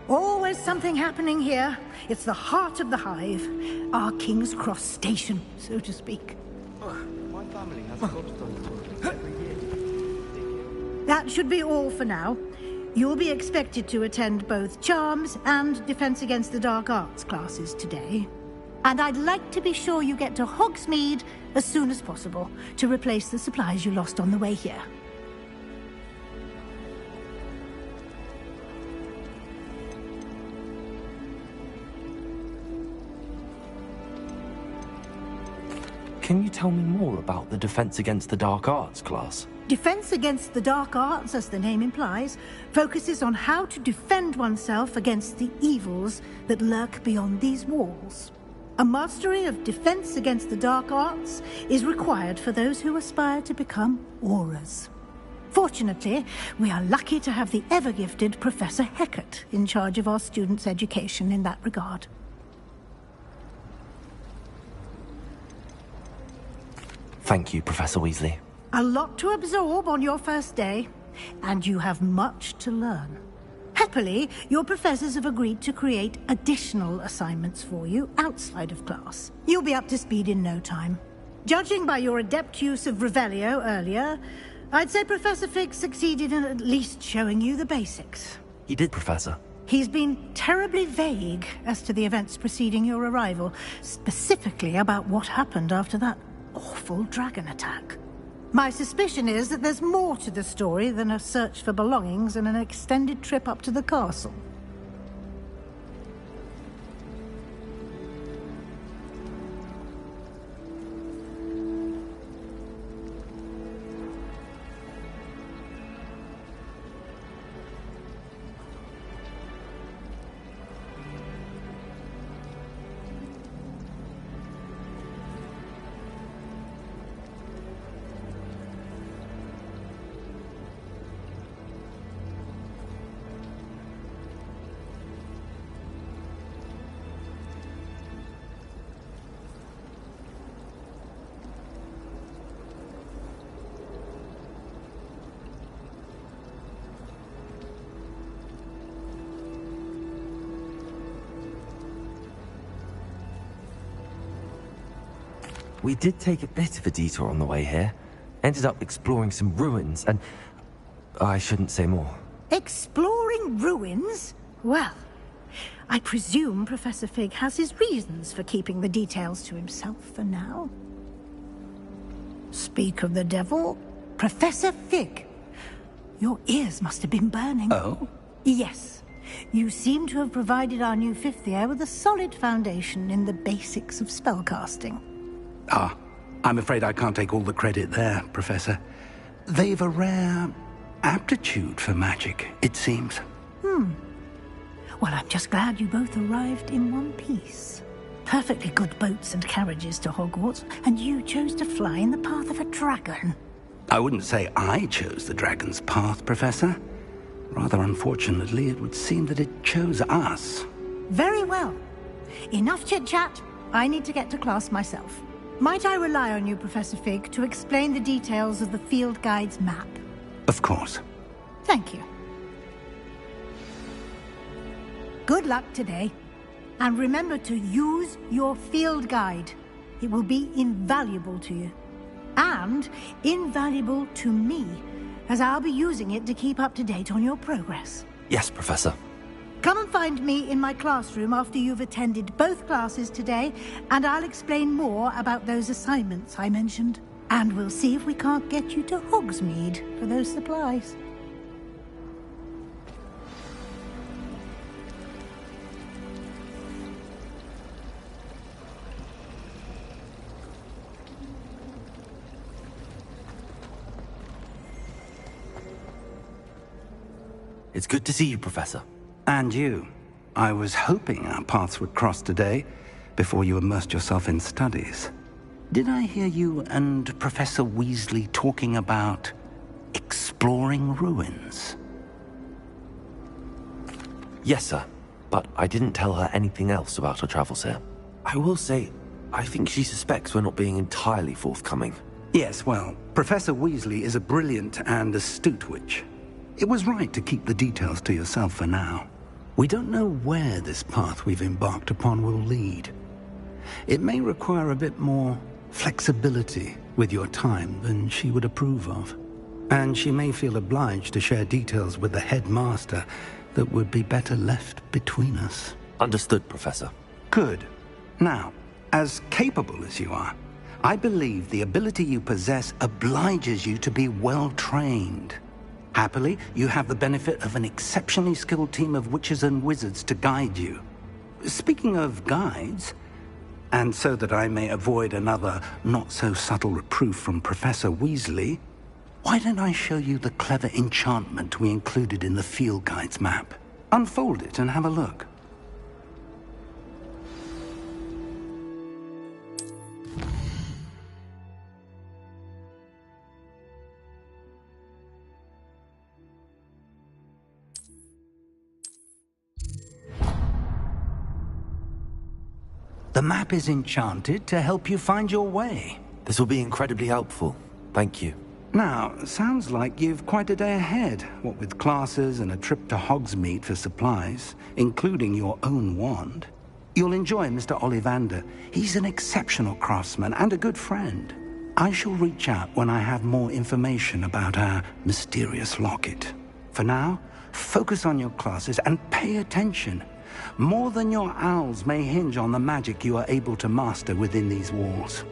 Always something happening here. It's the heart of the hive. Our King's Cross station, so to speak. My family has a gobstone tour every year. That should be all for now. You'll be expected to attend both Charms and Defense Against the Dark Arts classes today. And I'd like to be sure you get to Hogsmeade as soon as possible to replace the supplies you lost on the way here. Can you tell me more about the Defense Against the Dark Arts class? Defense Against the Dark Arts, as the name implies, focuses on how to defend oneself against the evils that lurk beyond these walls. A mastery of Defense Against the Dark Arts is required for those who aspire to become Aurors. Fortunately, we are lucky to have the ever-gifted Professor Hecat in charge of our students' education in that regard. Thank you, Professor Weasley. A lot to absorb on your first day, and you have much to learn. Happily, your professors have agreed to create additional assignments for you outside of class. You'll be up to speed in no time. Judging by your adept use of Revelio earlier, I'd say Professor Fig succeeded in at least showing you the basics. He did, Professor. He's been terribly vague as to the events preceding your arrival, specifically about what happened after that awful dragon attack. My suspicion is that there's more to the story than a search for belongings and an extended trip up to the castle. We did take a bit of a detour on the way here. Ended up exploring some ruins and... I shouldn't say more. Exploring ruins? Well, I presume Professor Fig has his reasons for keeping the details to himself for now. Speak of the devil, Professor Fig. Your ears must have been burning. Oh? Yes. You seem to have provided our new fifth year with a solid foundation in the basics of spellcasting. Ah, I'm afraid I can't take all the credit there, Professor. They've a rare aptitude for magic, it seems. Well, I'm just glad you both arrived in one piece. Perfectly good boats and carriages to Hogwarts, and you chose to fly in the path of a dragon. I wouldn't say I chose the dragon's path, Professor. Rather unfortunately, it would seem that it chose us. Very well. Enough chit-chat. I need to get to class myself. Might I rely on you, Professor Fig, to explain the details of the field guide's map? Of course. Thank you. Good luck today. And remember to use your field guide. It will be invaluable to you. And invaluable to me, as I'll be using it to keep up to date on your progress. Yes, Professor. Come and find me in my classroom after you've attended both classes today, and I'll explain more about those assignments I mentioned. And we'll see if we can't get you to Hogsmeade for those supplies. It's good to see you, Professor. And you. I was hoping our paths would cross today, before you immersed yourself in studies. Did I hear you and Professor Weasley talking about exploring ruins? Yes, sir. But I didn't tell her anything else about our travels here. I will say, I think she suspects we're not being entirely forthcoming. Yes, well, Professor Weasley is a brilliant and astute witch. It was right to keep the details to yourself for now. We don't know where this path we've embarked upon will lead. It may require a bit more flexibility with your time than she would approve of. And she may feel obliged to share details with the headmaster that would be better left between us. Understood, Professor. Good. Now, as capable as you are, I believe the ability you possess obliges you to be well trained. Happily, you have the benefit of an exceptionally skilled team of witches and wizards to guide you. Speaking of guides, And so that I may avoid another not-so-subtle reproof from Professor Weasley, why don't I show you the clever enchantment we included in the field guide's map? Unfold it and have a look. The map is enchanted to help you find your way. This will be incredibly helpful. Thank you. Now, sounds like you've quite a day ahead, what with classes and a trip to Hogsmeade for supplies, including your own wand. You'll enjoy Mr. Ollivander. He's an exceptional craftsman and a good friend. I shall reach out when I have more information about our mysterious locket. For now, focus on your classes and pay attention. More than your owls may hinge on the magic you are able to master within these walls.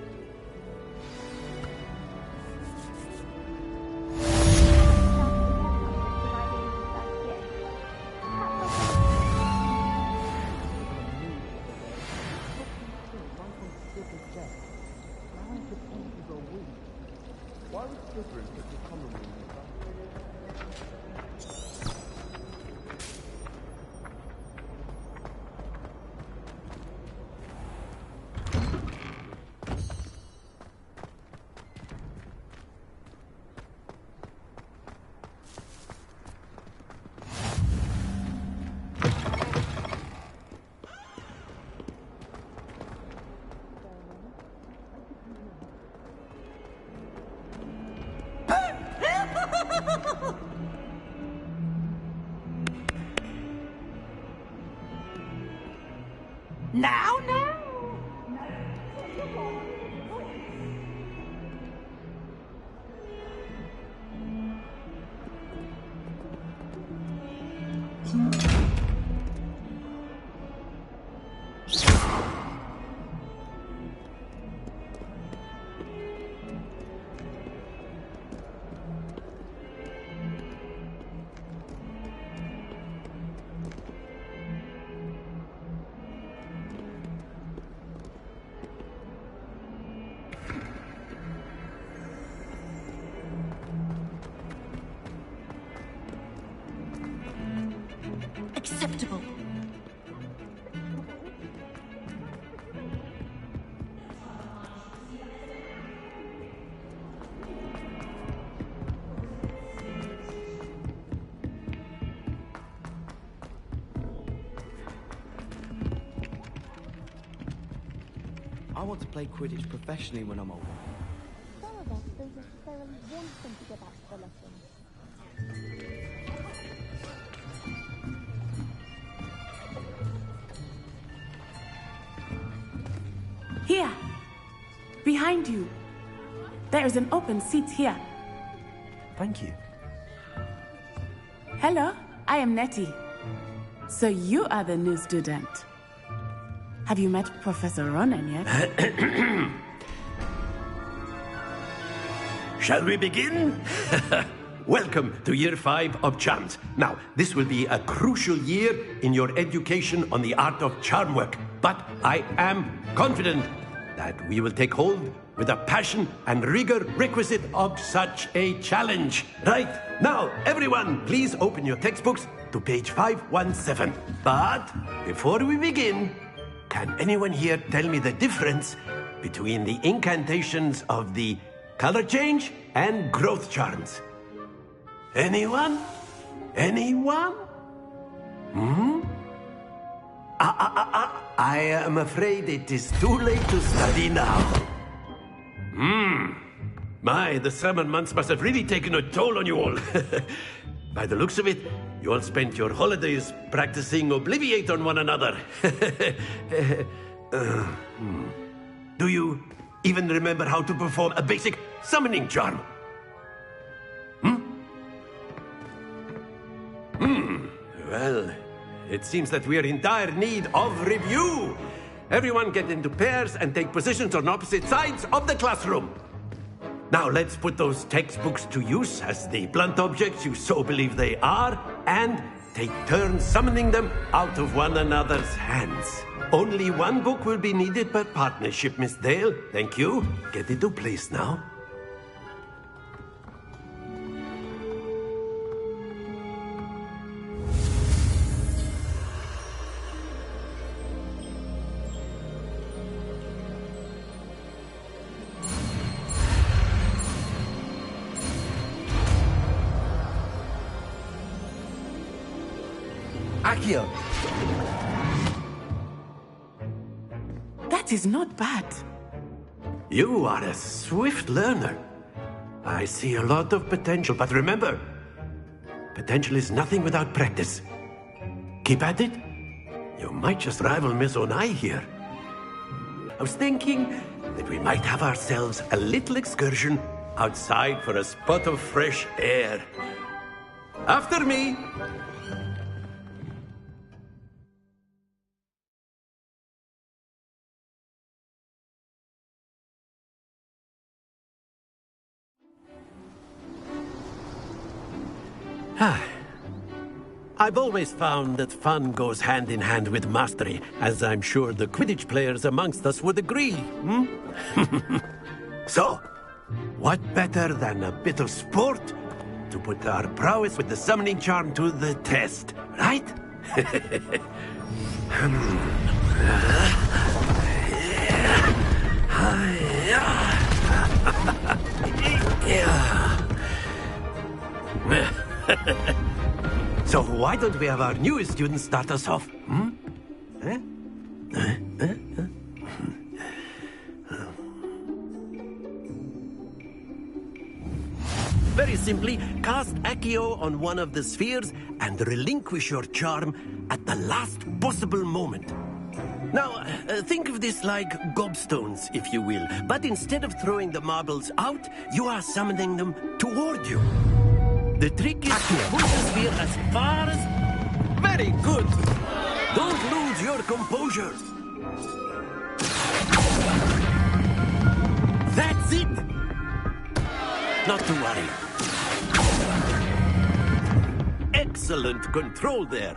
Now? Acceptable. I want to play Quidditch professionally when I'm older. Some of us don't necessarily want them to go back to the lessons. Here! Behind you! There is an open seat here. Thank you. Hello, I am Nettie. So you are the new student. Have you met Professor Ronan yet? Shall we begin? Welcome to Year 5 of Charms. Now, this will be a crucial year in your education on the art of charm work, but I am confident that we will take hold with the passion and rigor requisite of such a challenge. Right, now, everyone, please open your textbooks to page 517. But before we begin, can anyone here tell me the difference between the incantations of the color change and growth charms? Anyone? Anyone? I am afraid it is too late to study now. My, the summer months must have really taken a toll on you all. By the looks of it, you all spent your holidays practicing Obliviate on one another. Do you even remember how to perform a basic summoning charm? Well, it seems that we are in dire need of review. Everyone get into pairs and take positions on opposite sides of the classroom. Now let's put those textbooks to use as the blunt objects you so believe they are, and take turns summoning them out of one another's hands. Only one book will be needed per partnership, Miss Dale. Thank you. Get into place now. Accio! That is not bad. You are a swift learner. I see a lot of potential, but remember, potential is nothing without practice. Keep at it. You might just rival Miss Onai here. I was thinking that we might have ourselves a little excursion outside for a spot of fresh air. After me! I've always found that fun goes hand in hand with mastery, as I'm sure the Quidditch players amongst us would agree, So, what better than a bit of sport to put our prowess with the summoning charm to the test, right? So why don't we have our newest student start us off? Very simply, cast Accio on one of the spheres and relinquish your charm at the last possible moment. Now, think of this like gobstones, if you will. But instead of throwing the marbles out, you are summoning them toward you. The trick is to push the sphere as far as... Very good! Don't lose your composure. That's it! Not to worry. Excellent control there.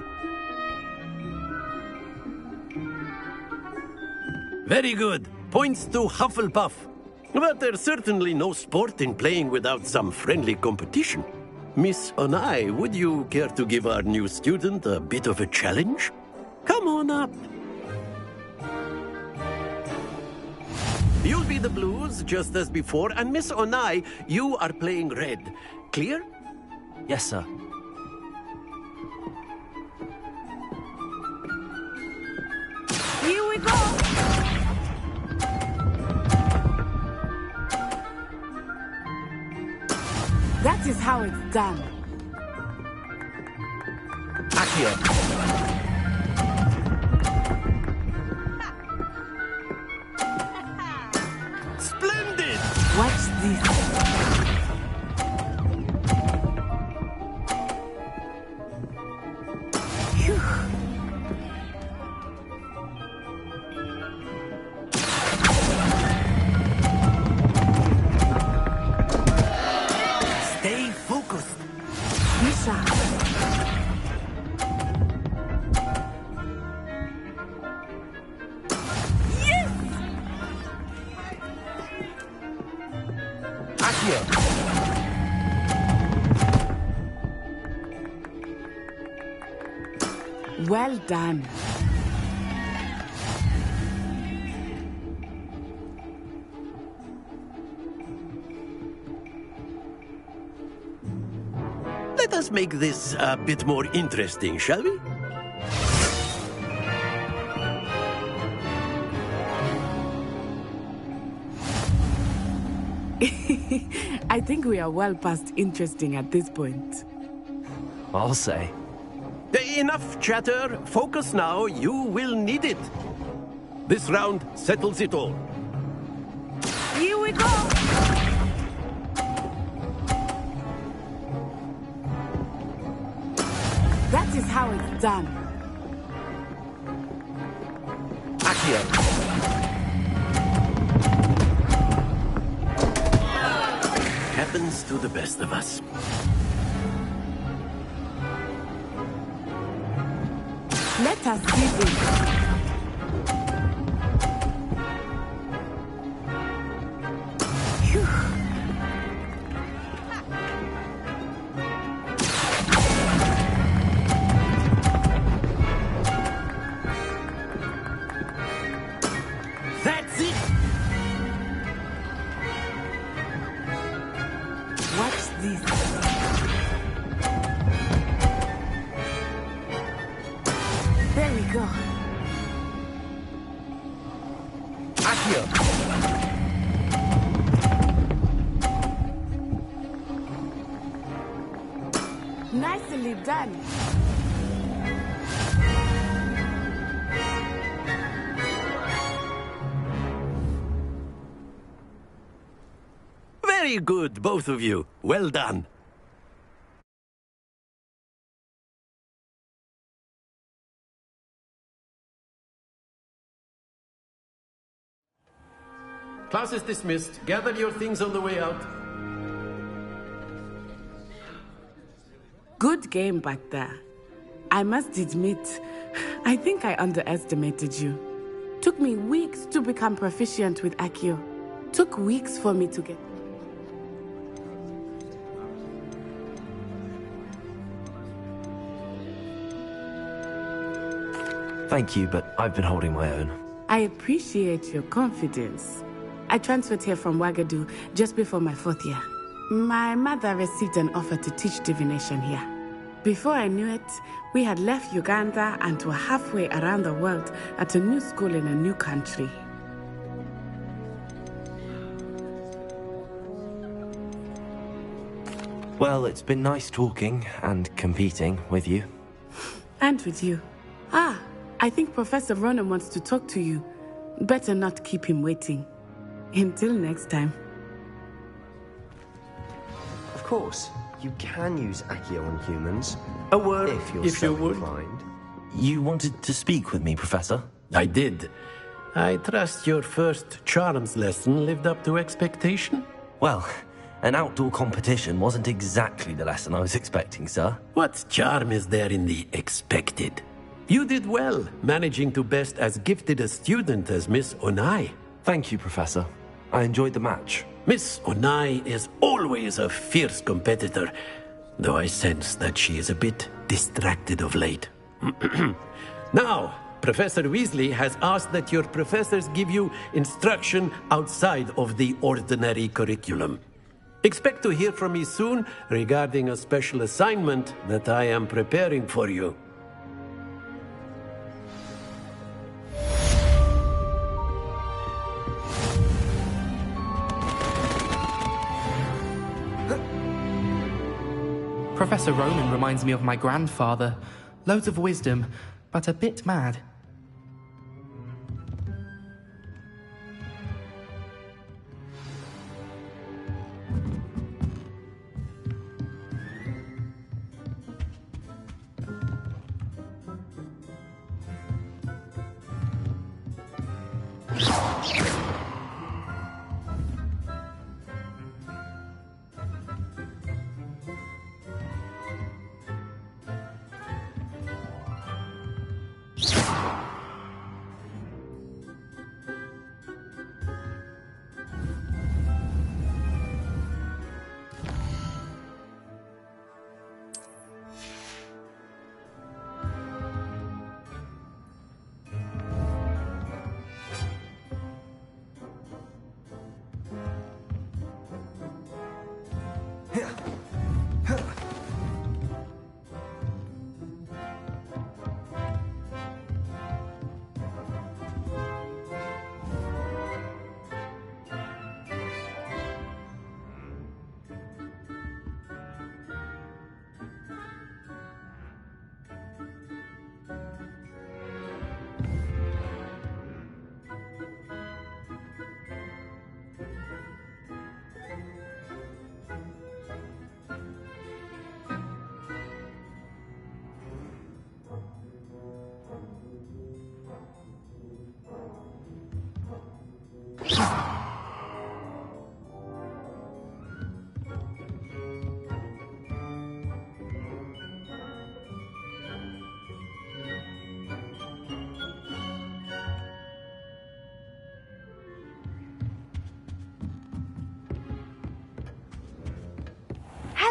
Very good. Points to Hufflepuff. But there's certainly no sport in playing without some friendly competition. Miss Onai, would you care to give our new student a bit of a challenge? Come on up. You'll be the blues, just as before, and Miss Onai, you are playing red. Clear? Yes, sir. Here we go! That is how it's done. Accio! Splendid! Watch this. Well done. Let us make this a bit more interesting, shall we? I think we are well past interesting at this point. I'll say. Enough chatter. Focus now. You will need it. This round settles it all. Here we go! That is how it's done. Accio! Happens to the best of us. Let us see this. There we go. Accio! Nicely done. Very good, both of you. Well done. Class is dismissed. Gather your things on the way out. Good game back there. I must admit, I think I underestimated you. Took me weeks to become proficient with Accio. Took weeks for me to get... Thank you, but I've been holding my own. I appreciate your confidence. I transferred here from Wagadu just before my 4th year. My mother received an offer to teach divination here. Before I knew it, we had left Uganda and were halfway around the world at a new school in a new country. Well, it's been nice talking and competing with you. And with you. Ah, I think Professor Ronan wants to talk to you. Better not keep him waiting. Until next time. Of course, you can use Accio on humans. A word if you're so inclined. You wanted to speak with me, Professor? I did. I trust your first charms lesson lived up to expectation? Well, an outdoor competition wasn't exactly the lesson I was expecting, sir. What charm is there in the expected? You did well, managing to best as gifted a student as Miss Onai. Thank you, Professor. I enjoyed the match. Miss Onai is always a fierce competitor, though I sense that she is a bit distracted of late. Now, Professor Weasley has asked that your professors give you instruction outside of the ordinary curriculum. Expect to hear from me soon regarding a special assignment that I am preparing for you. Professor Ronan reminds me of my grandfather. Loads of wisdom, but a bit mad.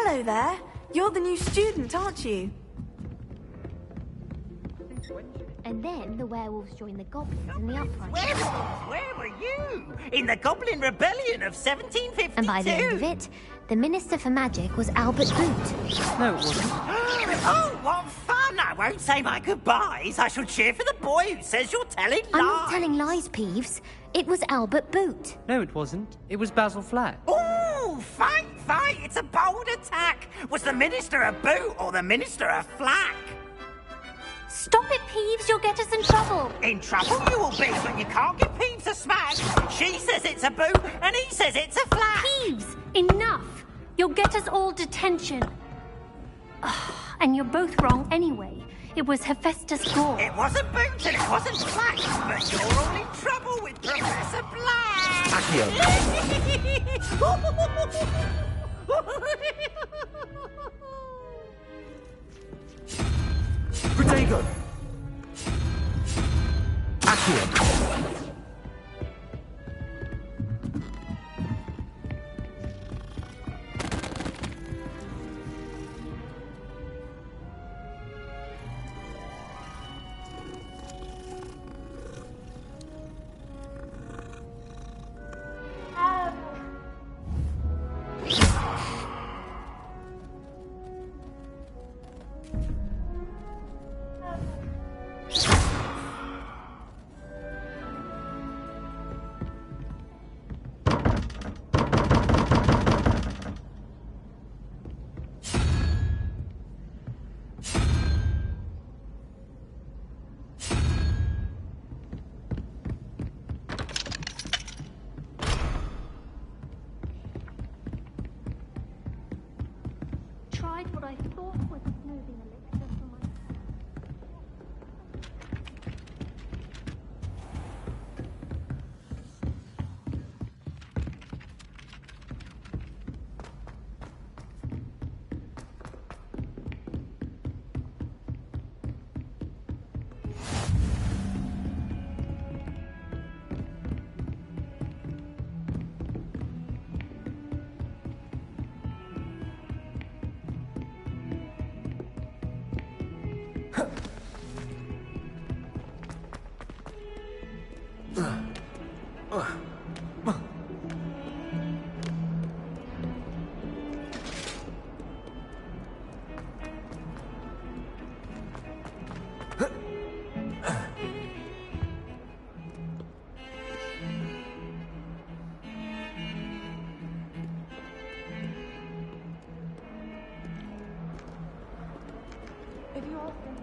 Hello there. You're the new student, aren't you? And then the werewolves joined the goblins in the uprising. Werewolves? Where were you? In the Goblin Rebellion of 1752? And by the end of it, the Minister for Magic was Albert Boot. No, it wasn't. Oh, what fun! Oh, no, I won't say my goodbyes. I shall cheer for the boy who says you're telling lies. I'm not telling lies, Peeves. It was Albert Boot. No, it wasn't. It was Basil Flack. Ooh, fight! It's a bold attack. Was the Minister a boot or the Minister a flack? Stop it, Peeves. You'll get us in trouble. In trouble you will be, but you can't give Peeves a smack. She says it's a boot and he says it's a flack. Peeves, enough. You'll get us all detention. And you're both wrong anyway. It was Hephaestus Gore. It wasn't boot and it wasn't flack, but you're all in trouble with Professor Black. Protego! Accio! Tried what I thought was a smoothing elixir for my... If you all think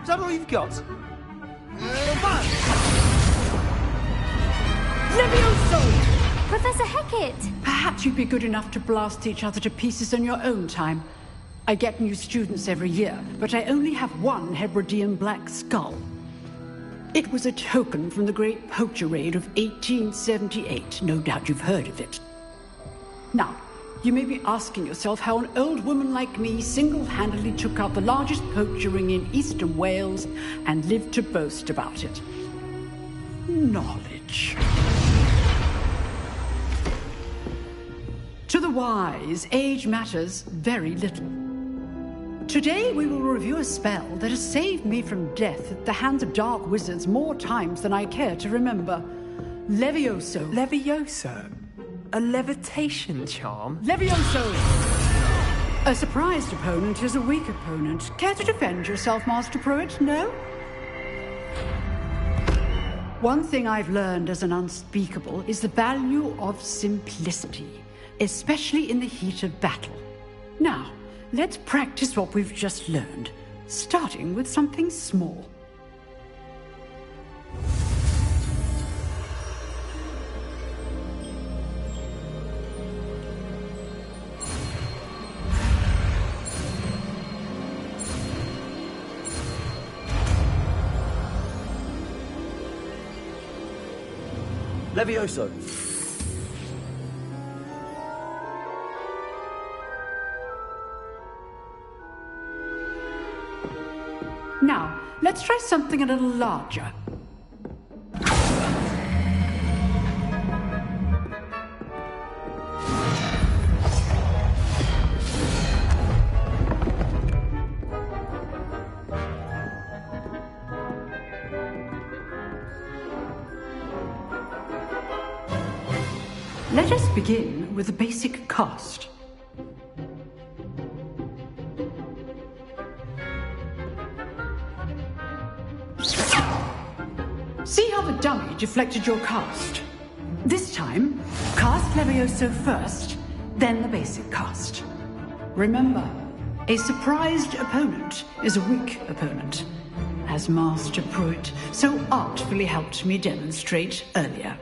Is that all you've got? Levioso! Professor Hecat! Perhaps you'd be good enough to blast each other to pieces in your own time. I get new students every year, but I only have one Hebridean black skull. It was a token from the Great Poacher Raid of 1878. No doubt you've heard of it. Now, you may be asking yourself how an old woman like me single-handedly took out the largest poacher ring in eastern Wales and lived to boast about it. Knowledge. To the wise, age matters very little. Today we will review a spell that has saved me from death at the hands of dark wizards more times than I care to remember. Levioso. Levioso? A levitation charm? Levioso! A surprised opponent is a weak opponent. Care to defend yourself, Master Pruitt? No? One thing I've learned as an unspeakable is the value of simplicity, especially in the heat of battle. Now, let's practice what we've just learned, starting with something small. Levioso. Now, let's try something a little larger. Let us begin with the basic cast. See how the dummy deflected your cast? This time, cast Levioso first, then the basic cast. Remember, a surprised opponent is a weak opponent, as Master Pruitt so artfully helped me demonstrate earlier.